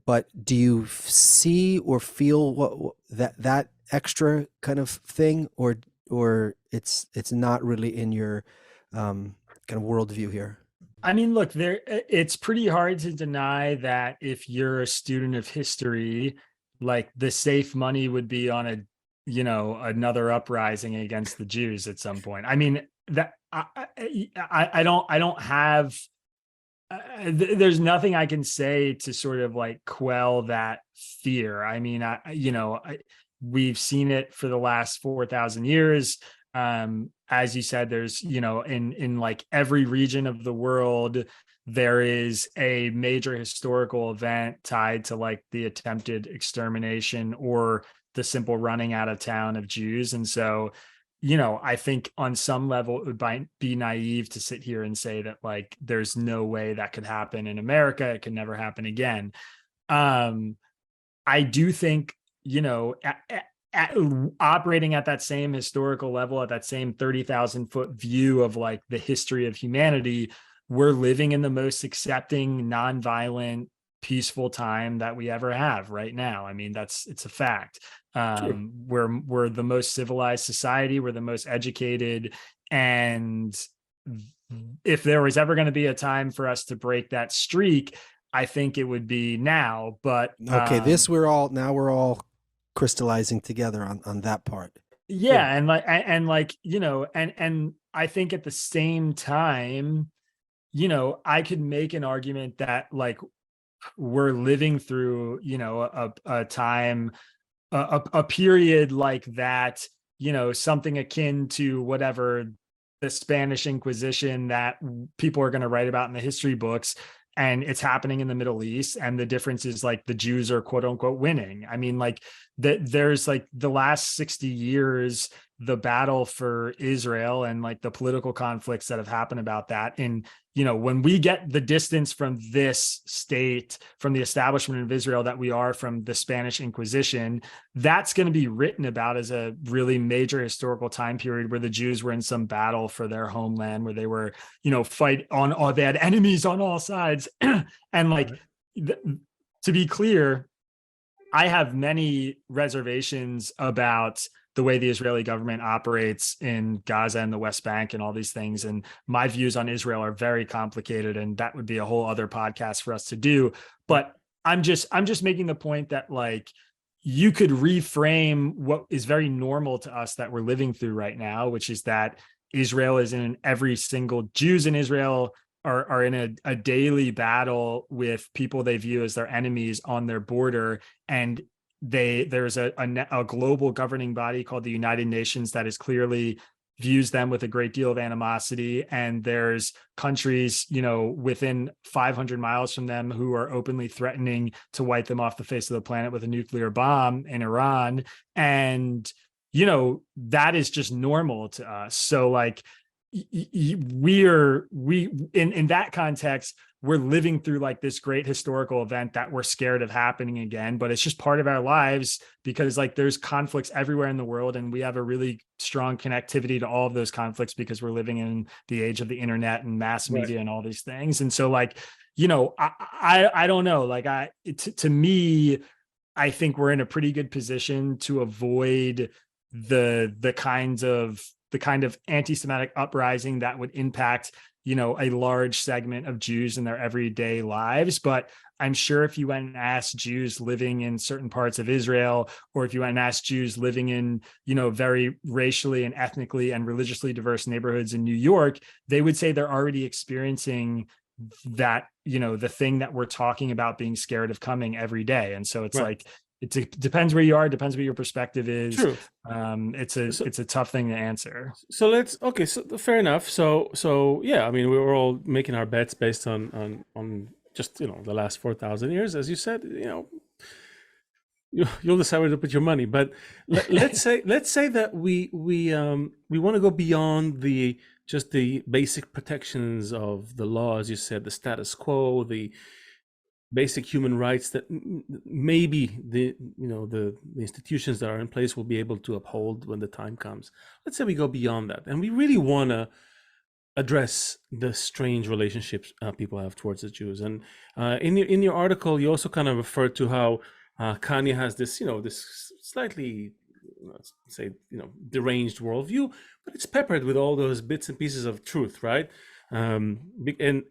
But do you see or feel that extra kind of thing, or it's not really in your kind of worldview here? I mean, look, it's pretty hard to deny that if you're a student of history, like, the safe money would be on another uprising against the Jews at some point. I mean, that I don't have. There's nothing I can say to sort of like quell that fear. I mean, we've seen it for the last 4,000 years. As you said, there's, in like every region of the world, there is a major historical event tied to like the attempted extermination or the simple running out of town of Jews. And so, I think on some level it would be naive to sit here and say that like there's no way that could happen in America. It can never happen again. I do think, operating at that same historical level, at that same 30,000 foot view of like the history of humanity, we're living in the most accepting, nonviolent, peaceful time that we ever have right now. I mean, it's a fact. Sure. We're the most civilized society. We're the most educated. And if there was ever going to be a time for us to break that streak, I think it would be now. But Okay, we're all crystallizing together on that part. yeah, and I think at the same time, I could make an argument that like we're living through, a time, a period like that, something akin to whatever the Spanish Inquisition that people are going to write about in the history books. And it's happening in the Middle East. And the difference is like the Jews are quote unquote winning. I mean, like there's like the last 60 years, the battle for Israel and like the political conflicts that have happened about that. And, when we get the distance from this state, from the establishment of Israel that we are from the Spanish Inquisition, that's going to be written about as a really major historical time period where the Jews were in some battle for their homeland, where they were, they had enemies on all sides. And like, to be clear, I have many reservations about the way the Israeli government operates in Gaza and the West Bank and all these things. And my views on Israel are very complicated, and that would be a whole other podcast for us to do. But I'm just making the point that like you could reframe what is very normal to us that we're living through right now, which is that Israel is in every single Jews in Israel are in a daily battle with people they view as their enemies on their border. And there's a global governing body called the United Nations that is clearly views them with a great deal of animosity. And there's countries, within 500 miles from them who are openly threatening to wipe them off the face of the planet with a nuclear bomb in Iran. And, that is just normal to us. So like, in that context, we're living through like this great historical event that we're scared of happening again, but it's just part of our lives because like there's conflicts everywhere in the world, and we have a really strong connectivity to all of those conflicts because we're living in the age of the internet and mass media and all these things. And so like, I don't know, like to me, I think we're in a pretty good position to avoid the kind of anti-Semitic uprising that would impact, a large segment of Jews in their everyday lives. But I'm sure if you went and asked Jews living in certain parts of Israel, or if you went and asked Jews living in, very racially and ethnically and religiously diverse neighborhoods in New York, they would say they're already experiencing that, the thing that we're talking about being scared of coming every day. And so it's like, it depends where you are, depends what your perspective is. True. It's a tough thing to answer. So so fair enough. So yeah, I mean, we were all making our bets based on just, the last 4,000 years, as you said, you'll decide where to put your money. But let's say that we want to go beyond the basic protections of the law, as you said, the status quo, the basic human rights that maybe the institutions that are in place will be able to uphold when the time comes. Let's say we go beyond that, and we really want to address the strange relationships people have towards the Jews. And in your article, you also kind of referred to how Kanye has this this slightly, let's say, deranged worldview, but it's peppered with all those bits and pieces of truth, right? And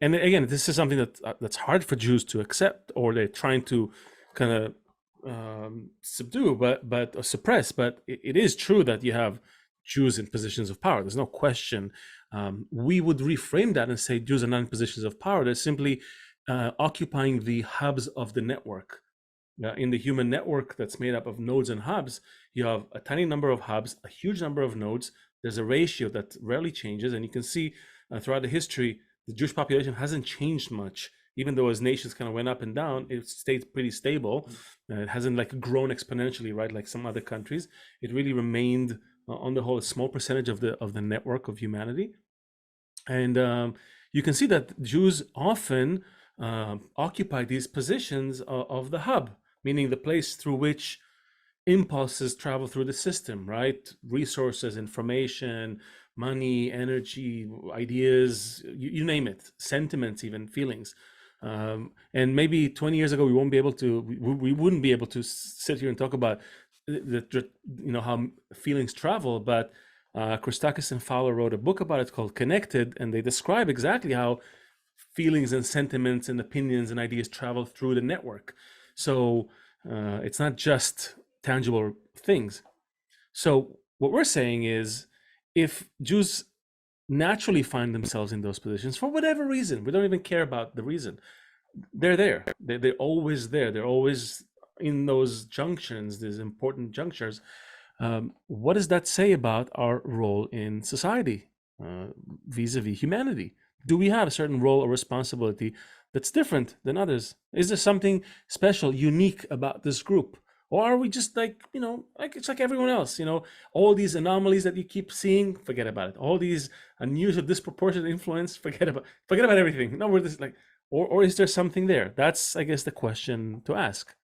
again, this is something that's hard for Jews to accept, or they're trying to kind of subdue, but suppress. But it is true that you have Jews in positions of power. There's no question. We would reframe that and say Jews are not in positions of power. They're simply occupying the hubs of the network. In the human network that's made up of nodes and hubs, you have a tiny number of hubs, a huge number of nodes. There's a ratio that rarely changes, and you can see throughout the history, the Jewish population hasn't changed much. Even though as nations kind of went up and down, it stayed pretty stable. It hasn't like grown exponentially, right? Like some other countries. It really remained on the whole, a small percentage of the network of humanity. And you can see that Jews often occupy these positions of the hub, meaning the place through which impulses travel through the system, right? Resources, information, money, energy, ideas, you name it, sentiments, even feelings. And maybe 20 years ago, we wouldn't be able to sit here and talk about how feelings travel, but Christakis and Fowler wrote a book about it called Connected, and they describe exactly how feelings and sentiments and opinions and ideas travel through the network. So it's not just tangible things. So what we're saying is, if Jews naturally find themselves in those positions for whatever reason, we don't even care about the reason, they're there. They're always there. They're always in those junctions, these important junctures. What does that say about our role in society vis-a-vis humanity? Do we have a certain role or responsibility that's different than others? Is there something special, unique about this group? Or are we just like it's like everyone else, all these anomalies that you keep seeing, forget about it. All these news of disproportionate influence, forget about everything. No, we're just like, or is there something there? That's, I guess, the question to ask.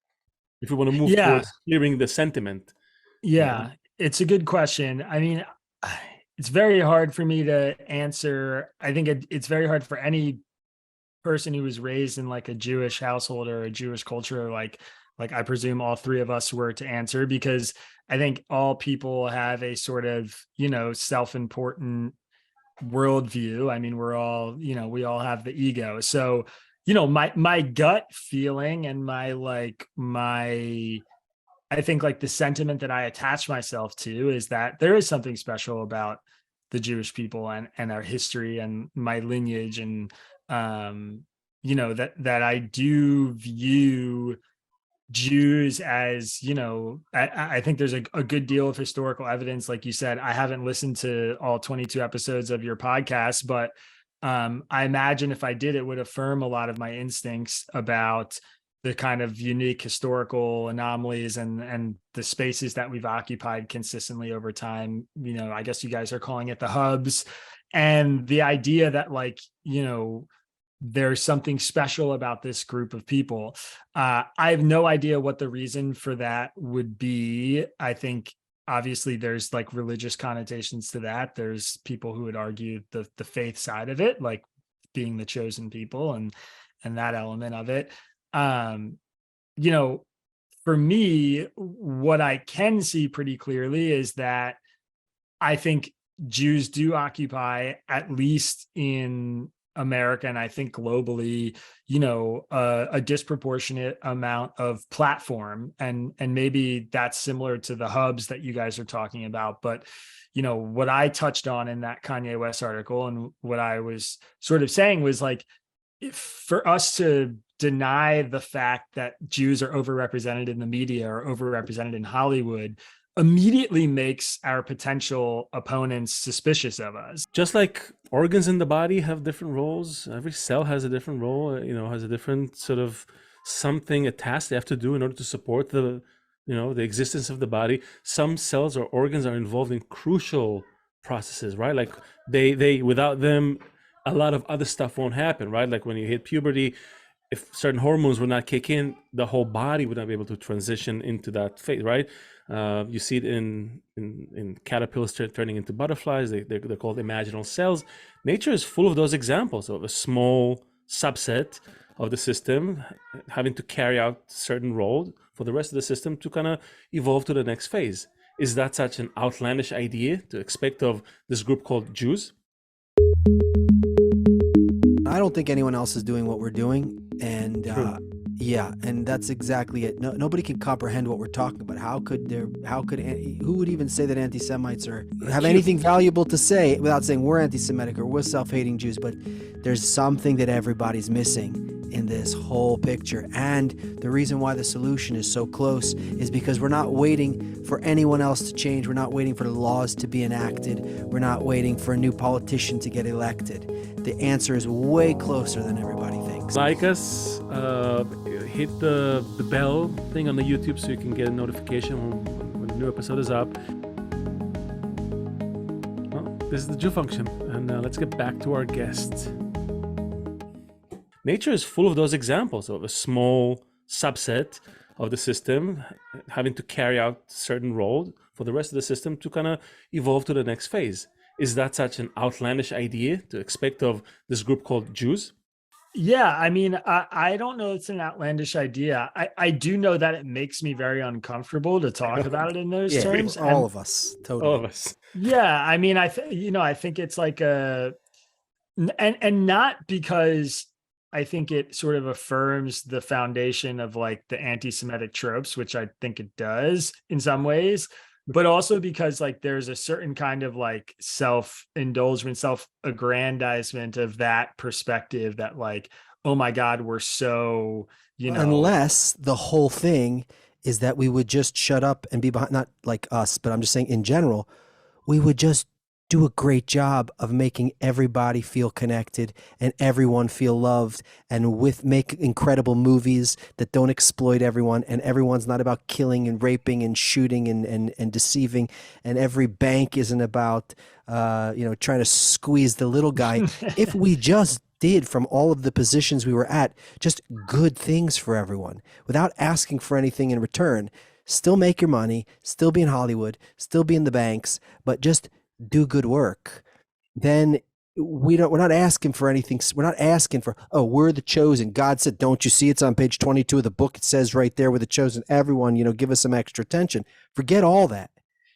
If we want to move towards clearing the sentiment. Yeah, it's a good question. I mean, it's very hard for me to answer. I think it's very hard for any person who was raised in like a Jewish household or a Jewish culture, like I presume all three of us were, to answer, because I think all people have a sort of, self-important worldview. I mean, we're all, we all have the ego. So, my gut feeling and I think like the sentiment that I attach myself to is that there is something special about the Jewish people and our history and my lineage. And, that I do view Jews as, I think there's a good deal of historical evidence. Like you said, I haven't listened to all 22 episodes of your podcast, but I imagine if I did, it would affirm a lot of my instincts about the kind of unique historical anomalies and the spaces that we've occupied consistently over time. I guess you guys are calling it the hubs, and the idea that there's something special about this group of people. I have no idea what the reason for that would be. I think obviously there's like religious connotations to that. There's people who would argue the faith side of it, like being the chosen people and that element of it. For me, what I can see pretty clearly is that I think Jews do occupy, at least in America, and I think globally, a disproportionate amount of platform, and maybe that's similar to the hubs that you guys are talking about. But what I touched on in that Kanye West article, and what I was sort of saying was like, for us to deny the fact that Jews are overrepresented in the media or overrepresented in Hollywood immediately makes our potential opponents suspicious of us. Just like organs in the body have different roles, every cell has a different role, has a different sort of something, a task they have to do in order to support the existence of the body. Some cells or organs are involved in crucial processes, right? Like they without them, a lot of other stuff won't happen, right? Like when you hit puberty, if certain hormones would not kick in, the whole body would not be able to transition into that phase, right? You see it in caterpillars turning into butterflies. They're called imaginal cells. Nature is full of those examples of a small subset of the system having to carry out certain role for the rest of the system to kind of evolve to the next phase. Is that such an outlandish idea to expect of this group called Jews? I don't think anyone else is doing what we're doing. And yeah, and that's exactly it. Nobody can comprehend what we're talking about. Who would even say that anti-Semites have anything valuable to say without saying we're anti-Semitic or we're self-hating Jews? But there's something that everybody's missing in this whole picture. And the reason why the solution is so close is because we're not waiting for anyone else to change. We're not waiting for the laws to be enacted. We're not waiting for a new politician to get elected. The answer is way closer than everybody thinks. Like us, hit the bell thing on the YouTube so you can get a notification when a new episode is up. This is the Jew function, and let's get back to our guest. Nature is full of those examples of a small subset of the system having to carry out certain role for the rest of the system to kind of evolve to the next phase. Is that such an outlandish idea to expect of this group called Jews? Yeah, I mean, I don't know it's an outlandish idea. I do know that it makes me very uncomfortable to talk about it in those terms. All of us, totally. All of us. Yeah, I mean, I think it's like and not because I think it sort of affirms the foundation of like the anti-Semitic tropes, which I think it does in some ways, but also because like there's a certain kind of like self-indulgence, self-aggrandizement of that perspective that like, oh my God, we're so, unless the whole thing is that we would just shut up and be behind, not like us, but I'm just saying in general, we would just do a great job of making everybody feel connected and everyone feel loved, and make incredible movies that don't exploit everyone, and everyone's not about killing and raping and shooting and deceiving, and every bank isn't about trying to squeeze the little guy. If we just did from all of the positions we were at just good things for everyone without asking for anything in return, still make your money, still be in Hollywood, still be in the banks, but just do good work, then we're not asking for anything. We're not asking for, oh, we're the chosen. God said, don't you see it's on page 22 of the book? It says right there, we're the chosen. Everyone, give us some extra attention. Forget all that.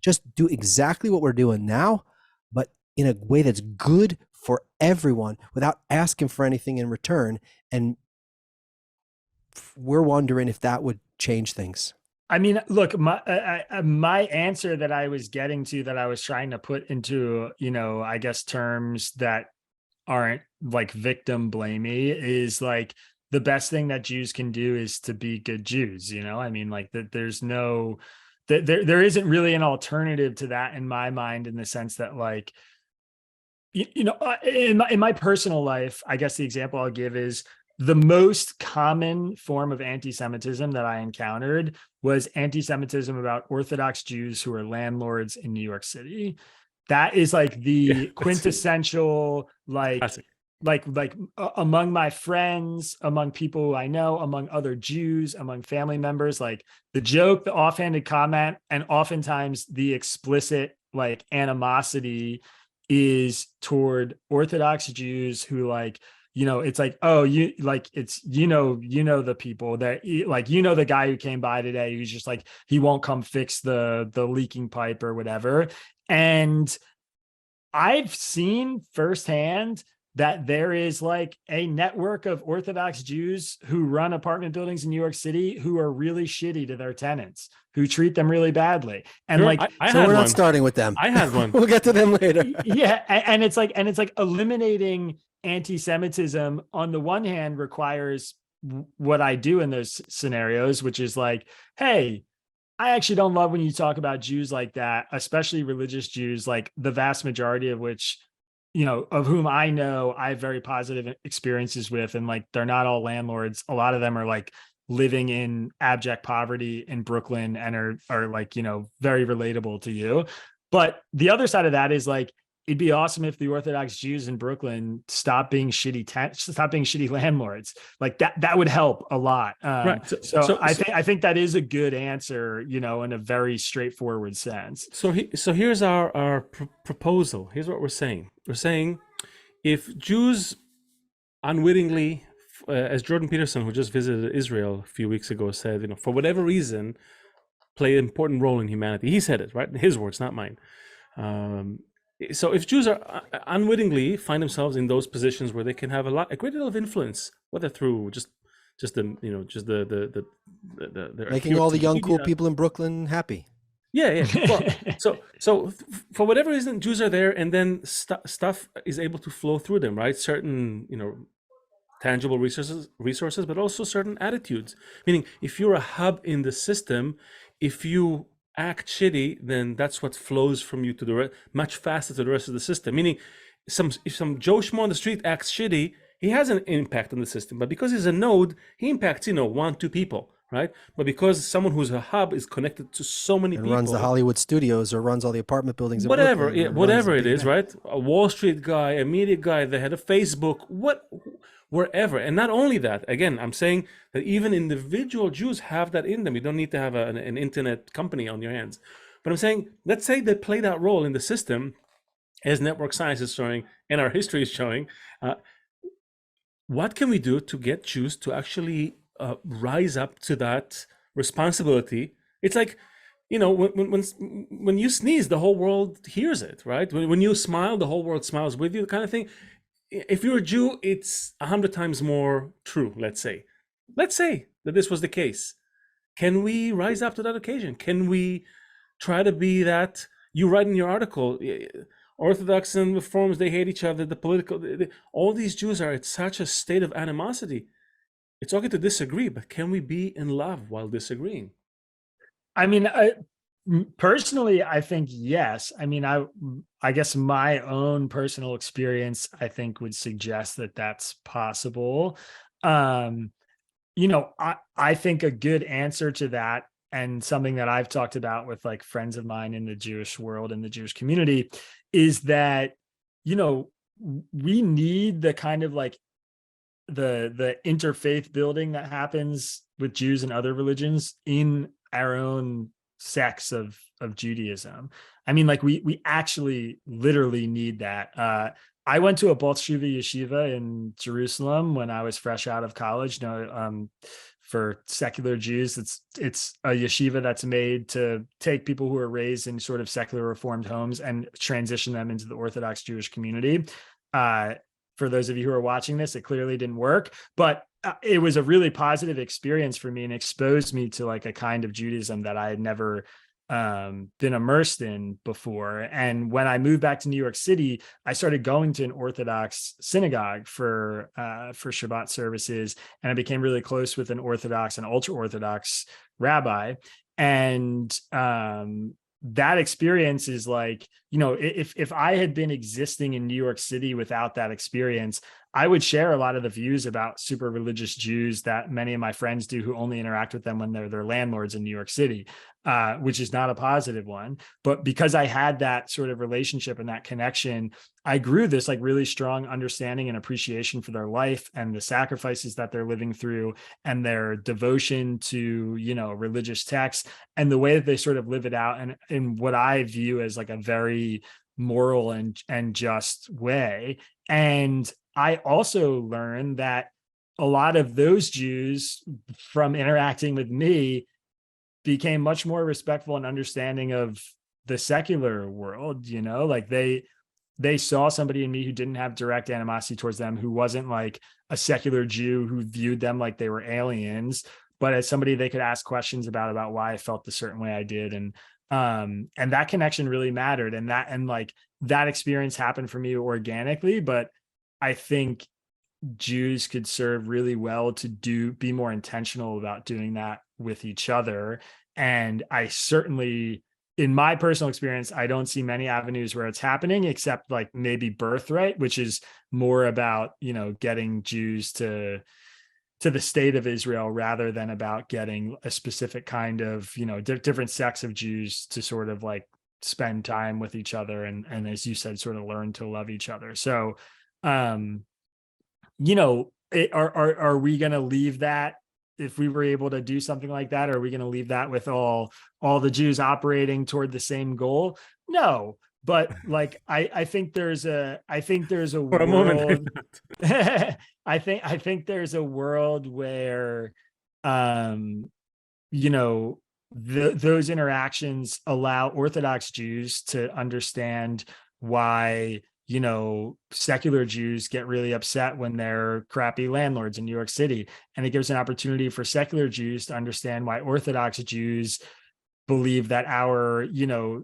Just do exactly what we're doing now, but in a way that's good for everyone without asking for anything in return. And we're wondering if that would change things. I mean, look, my answer that I was getting to, that I was trying to put into, I guess terms that aren't like victim blamey, is like the best thing that Jews can do is to be good Jews. I mean, like that there's no, there isn't really an alternative to that in my mind, in the sense that like, in my personal life, I guess the example I'll give is the most common form of anti-Semitism that I encountered was anti-Semitism about Orthodox Jews who are landlords in New York City. That is like the quintessential, like, Classic. like among my friends, among people who I know, among other Jews, among family members, like the joke, the offhanded comment, and oftentimes the explicit like animosity is toward Orthodox Jews who like, it's like, oh, you like, it's, the people that like, the guy who came by today, who's just like, he won't come fix the leaking pipe or whatever. And I've seen firsthand that there is like a network of Orthodox Jews who run apartment buildings in New York City who are really shitty to their tenants, who treat them really badly. And Sure, like, so we're not starting with them. I had one. We'll get to them later. Yeah. And it's like eliminating anti-Semitism on the one hand requires what I do in those scenarios, which is like, hey, I actually don't love when you talk about Jews like that, especially religious Jews, like the vast majority of which, of whom I know I have very positive experiences with. And like, they're not all landlords. A lot of them are like living in abject poverty in Brooklyn and are like, very relatable to you. But the other side of that is like, it'd be awesome if the Orthodox Jews in Brooklyn stop being shitty landlords. Like that would help a lot. Right. So I think that is a good answer, in a very straightforward sense. So here's our proposal. Here's what we're saying. We're saying if Jews unwittingly, as Jordan Peterson, who just visited Israel a few weeks ago, said, for whatever reason, play an important role in humanity. He said it, right? His words, not mine. So if Jews are unwittingly find themselves in those positions where they can have a great deal of influence, whether through just the making all the young cool people in Brooklyn happy. Yeah. Well, so for whatever reason, Jews are there, and then stuff is able to flow through them, right? Certain tangible resources, but also certain attitudes. Meaning, if you're a hub in the system, if you act shitty, then that's what flows from you to much faster to the rest of the system. Meaning, if some Joe Schmo on the street acts shitty, he has an impact on the system, but because he's a node, he impacts 1-2 people, right? But because someone who's a hub is connected to so many And people, runs the Hollywood studios or runs all the apartment buildings in whatever, Brooklyn. Or whatever runs it is, right? A Wall Street guy, a media guy, the head of Facebook, wherever. And not only that, again, I'm saying that even individual Jews have that in them. You don't need to have an internet company on your hands. But I'm saying, let's say they play that role in the system, as network science is showing and our history is showing. What can we do to get Jews to actually rise up to that responsibility? It's like, you know, when you sneeze, the whole world hears it, right? When you smile, the whole world smiles with you, kind of thing. If you're a Jew, it's 100 times more true. Let's say that this was the case. Can we rise up to that occasion? Can we try to be that? You write in your article, Orthodox and Reforms, they hate each other. The political, all these Jews are at such a state of animosity. It's okay to disagree, but can we be in love while disagreeing? I mean, personally, I think yes. I mean, I guess my own personal experience, I think, would suggest that that's possible. Um, you know, I think a good answer to that, and something that I've talked about with like friends of mine in the Jewish world and the Jewish community, is that, you know, we need the kind of like the interfaith building that happens with Jews and other religions in our own sects of Judaism. I mean, like we actually literally need that. I went to a Balt Shuva yeshiva in Jerusalem when I was fresh out of college. You know, for secular Jews, it's a yeshiva that's made to take people who are raised in sort of secular Reformed homes and transition them into the Orthodox Jewish community. For those of you who are watching this, it clearly didn't work, but it was a really positive experience for me and exposed me to like a kind of Judaism that I had never been immersed in before. And when I moved back to New York City, I started going to an Orthodox synagogue for Shabbat services, and I became really close with an Orthodox and ultra Orthodox rabbi. And that experience is like, you know, if I had been existing in New York City without that experience, I would share a lot of the views about super religious Jews that many of my friends do, who only interact with them when they're their landlords in New York City, which is not a positive one. But because I had that sort of relationship and that connection, I grew this like really strong understanding and appreciation for their life and the sacrifices that they're living through and their devotion to, you know, religious texts and the way that they sort of live it out, and in what I view as like a very moral and just way. And I also learned that a lot of those Jews, from interacting with me, became much more respectful and understanding of the secular world. You know, like they saw somebody in me who didn't have direct animosity towards them, who wasn't like a secular Jew who viewed them like they were aliens, but as somebody they could ask questions about why I felt the certain way I did. And that connection really mattered. And that experience happened for me organically, but I think Jews could serve really well to be more intentional about doing that with each other. And I certainly, in my personal experience, I don't see many avenues where it's happening, except like maybe Birthright, which is more about, you know, getting Jews to the state of Israel rather than about getting a specific kind of, you know, different sects of Jews to sort of like spend time with each other and as you said, sort of learn to love each other. So you know, are we going to leave that, if we were able to do something like that, are we going to leave that with all the Jews operating toward the same goal? No, but like I think there's a For a moment, world. I think there's a world where you know, those interactions allow Orthodox Jews to understand why, you know, secular Jews get really upset when they're crappy landlords in New York City. And it gives an opportunity for secular Jews to understand why Orthodox Jews believe that our, you know,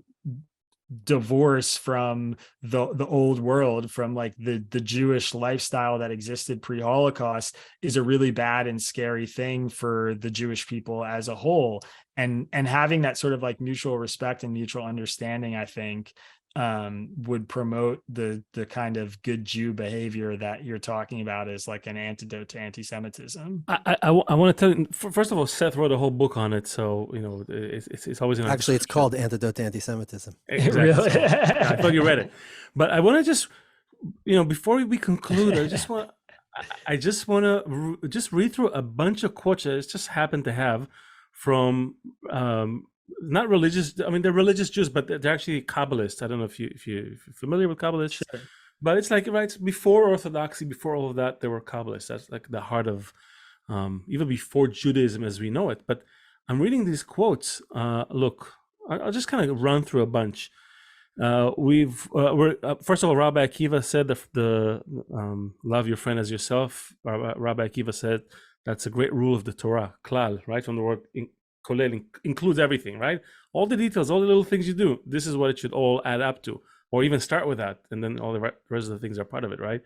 divorce from the old world, from like the Jewish lifestyle that existed pre-Holocaust, is a really bad and scary thing for the Jewish people as a whole. And having that sort of like mutual respect and mutual understanding, I think, would promote the kind of good Jew behavior that you're talking about as like an antidote to anti-Semitism. I want to tell you, first of all, Seth wrote a whole book on it, so it's always in our Actually, it's description. called Antidote to Anti-Semitism. Exactly. Really? So, yeah, I thought you read it, but I want to just, before we conclude, I just want to just read through a bunch of quotes that I just happen to have from not religious. I mean, they're religious Jews, but they're actually Kabbalists. I don't know if you're familiar with Kabbalists, Sure. but it's like, right, before Orthodoxy, before all of that, there were Kabbalists. That's like the heart of even before Judaism as we know it. But I'm reading these quotes. Look, I'll just kind of run through a bunch. First of all, Rabbi Akiva said the love your friend as yourself. Rabbi Akiva said that's a great rule of the Torah, klal, right? From the word kolel, includes everything, right? All the details, all the little things you do. This is what it should all add up to, or even start with that, and then all the rest of the things are part of it, right?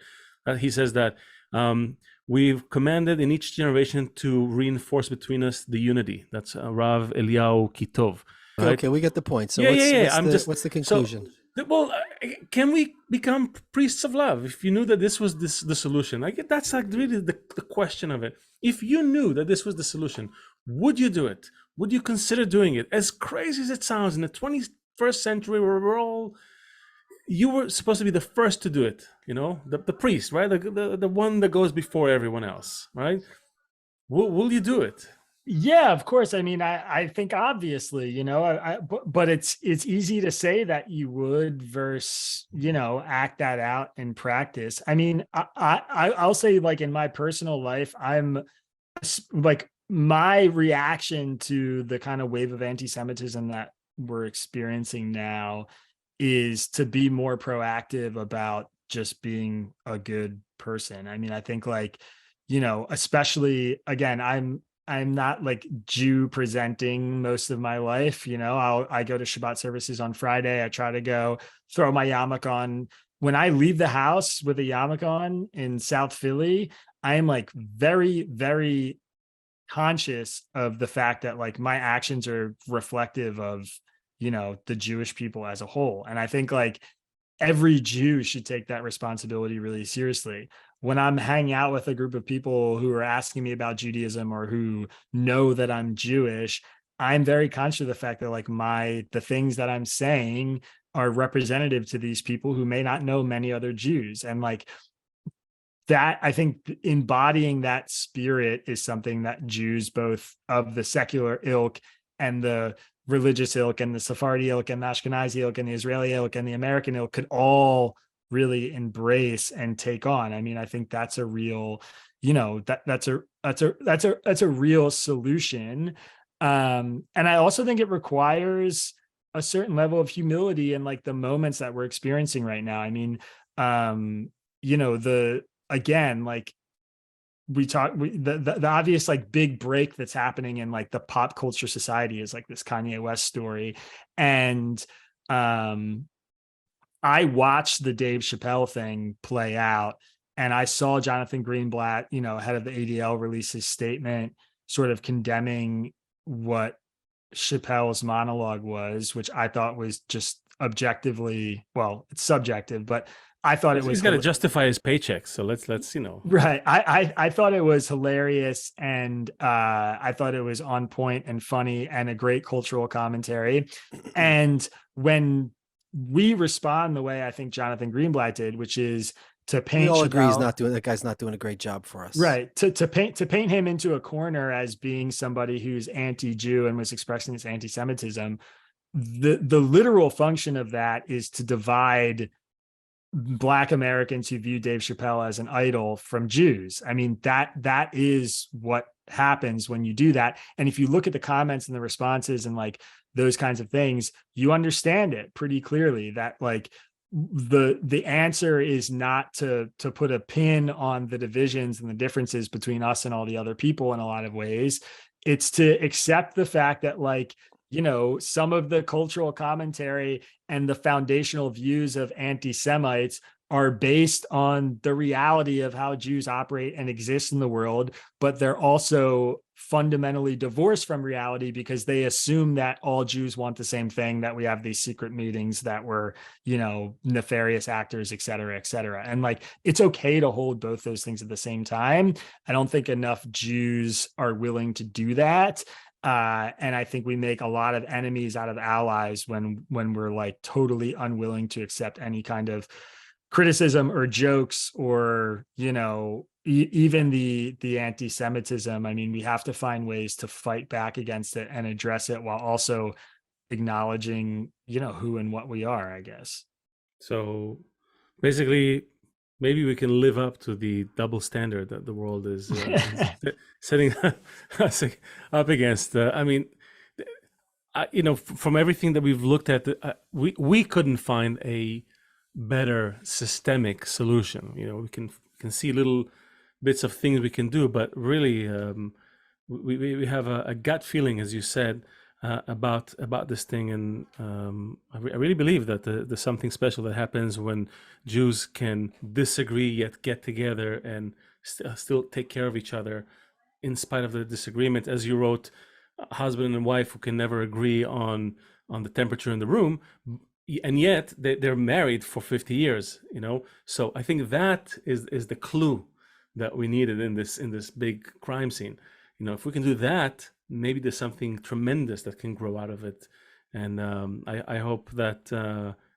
He says that we've commanded in each generation to reinforce between us the unity. That's Rav Eliyahu Kitov. Right? Okay, we get the point. So what's the conclusion? Can we become priests of love? If you knew that this was the solution, that's like really the question of it. If you knew that this was the solution, would you do it? Would you consider doing it? As crazy as it sounds, in the 21st century, where you were supposed to be the first to do it. The priest, right? The one that goes before everyone else, right? Will you do it? Yeah, of course. I mean, I think obviously, but it's easy to say that you would versus, act that out in practice. I mean, I'll say, like, in my personal life, I'm like, my reaction to the kind of wave of anti-Semitism that we're experiencing now is to be more proactive about just being a good person. I mean, I think, like, especially, again, I'm not like Jew presenting most of my life. I go to Shabbat services on Friday. I try to go throw my yarmulke on. When I leave the house with a yarmulke on in South Philly, I am like very, very conscious of the fact that, like, my actions are reflective of, the Jewish people as a whole. And I think, like, every Jew should take that responsibility really seriously. When I'm hanging out with a group of people who are asking me about Judaism or who know that I'm Jewish, I'm very conscious of the fact that, like, the things that I'm saying are representative to these people who may not know many other Jews. And, like, that, I think, embodying that spirit is something that Jews, both of the secular ilk and the religious ilk and the Sephardi ilk and the Ashkenazi ilk and the Israeli ilk and the American ilk, could all really embrace and take on. I mean, I think that's a real, that's a real solution. And I also think it requires a certain level of humility in, like, the moments that we're experiencing right now. I mean, again, like, the obvious, like, big break that's happening in, like, the pop culture society is, like, this Kanye West story. And I watched the Dave Chappelle thing play out, and I saw Jonathan Greenblatt, head of the ADL, release his statement sort of condemning what Chappelle's monologue was, which I thought was just objectively, well, it's subjective, but I thought it was, he's got to justify his paycheck. So let's right. I thought it was hilarious, and I thought it was on point and funny and a great cultural commentary. And when we respond the way I think Jonathan Greenblatt did, which is to paint, we all agree that guy's not doing a great job for us, right? To paint him into a corner as being somebody who's anti-Jew and was expressing this anti-Semitism. The literal function of that is to divide Black Americans who view Dave Chappelle as an idol from Jews. I mean, that is what happens when you do that. And if you look at the comments and the responses and, like, those kinds of things, you understand it pretty clearly that, like, the answer is not to put a pin on the divisions and the differences between us and all the other people in a lot of ways. It's to accept the fact that, like, some of the cultural commentary and the foundational views of anti-Semites are based on the reality of how Jews operate and exist in the world, but they're also fundamentally divorced from reality because they assume that all Jews want the same thing, that we have these secret meetings, that we're, nefarious actors, et cetera, et cetera. And like, it's okay to hold both those things at the same time. I don't think enough Jews are willing to do that. And I think we make a lot of enemies out of allies when we're like totally unwilling to accept any kind of criticism or jokes or even the anti-Semitism. I mean, we have to find ways to fight back against it and address it while also acknowledging who and what we are, I guess. So basically, maybe we can live up to the double standard that the world is setting us up against. From everything that we've looked at, we couldn't find a better systemic solution. We can see little bits of things we can do, but really, we have a gut feeling, as you said, about this thing, and I really believe that there's something special that happens when Jews can disagree yet get together and still take care of each other in spite of the disagreement. As you wrote, a husband and wife who can never agree on the temperature in the room, and yet they're married for 50 years. So I think that is the clue that we needed in this big crime scene. If we can do that, maybe there's something tremendous that can grow out of it. And I hope that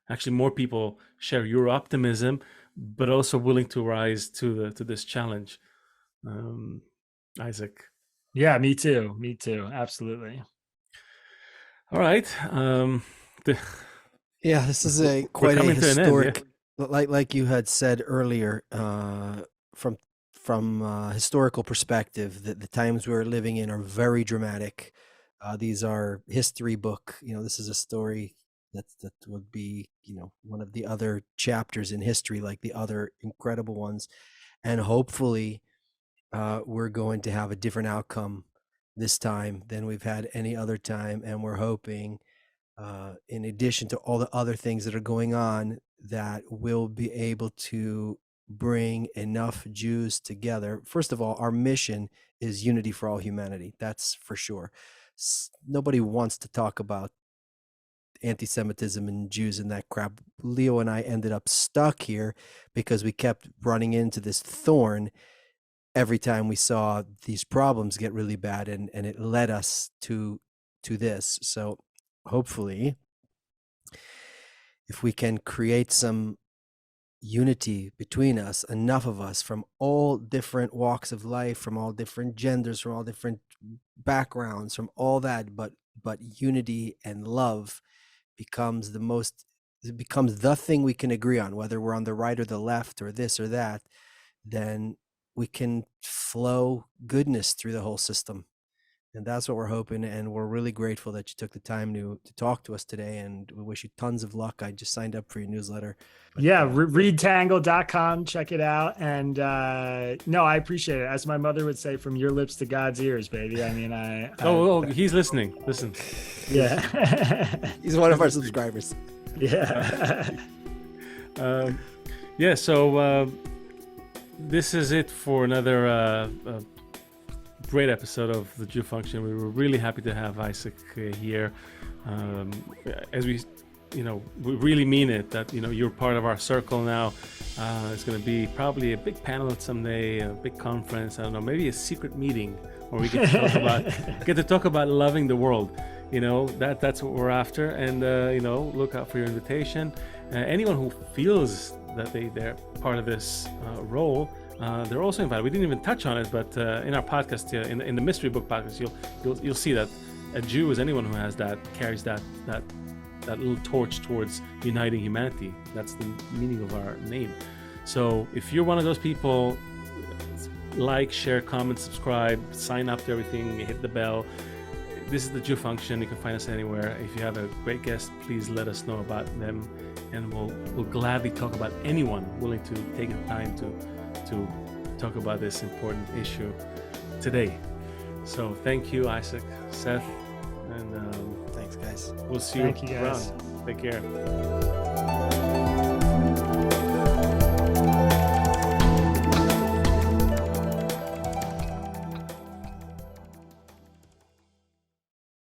actually more people share your optimism, but also willing to rise to this challenge. Isaac. Yeah, me too. Absolutely. All right. Yeah, this is quite a historic, like you had said earlier, from a historical perspective, that the times we're living in are very dramatic. These are history book. This is a story that would be, one of the other chapters in history, like the other incredible ones. And hopefully, we're going to have a different outcome this time than we've had any other time. And we're hoping, in addition to all the other things that are going on, that we'll be able to bring enough Jews together. First of all, our mission is unity for all humanity. That's for sure. Nobody wants to talk about anti-Semitism and Jews and that crap. Leo and I ended up stuck here because we kept running into this thorn every time we saw these problems get really bad, and it led us to this. So hopefully, if we can create some unity between us, enough of us from all different walks of life, from all different genders, from all different backgrounds, from all that, but unity and love becomes the thing we can agree on, whether we're on the right or the left or this or that, then we can flow goodness through the whole system. And that's what we're hoping. And we're really grateful that you took the time to talk to us today. And we wish you tons of luck. I just signed up for your newsletter. Yeah, read tangle.com, check it out. And no, I appreciate it. As my mother would say, from your lips to God's ears, baby. I mean, he's listening. Listen. Yeah. He's one of our subscribers. Yeah. So this is it for another great episode of the Jew Function. We were really happy to have Isaac here. As we really mean it, that you're part of our circle now. It's going to be probably a big panel someday, a big conference. I don't know, maybe a secret meeting where we get to talk about loving the world. That's what we're after. And look out for your invitation. Anyone who feels that they're part of this role, they're also invited. We didn't even touch on it, but in our podcast, in the mystery book podcast, you'll see that a Jew is anyone who carries that little torch towards uniting humanity. That's the meaning of our name. So if you're one of those people, like, share, comment, subscribe, sign up to everything, hit the bell. This is the Jew Function. You can find us anywhere. If you have a great guest, please let us know about them, and we'll gladly talk about anyone willing to take the time to talk about this important issue today. So thank you, Isaac, Seth, and thanks, guys. We'll see you around. Take care.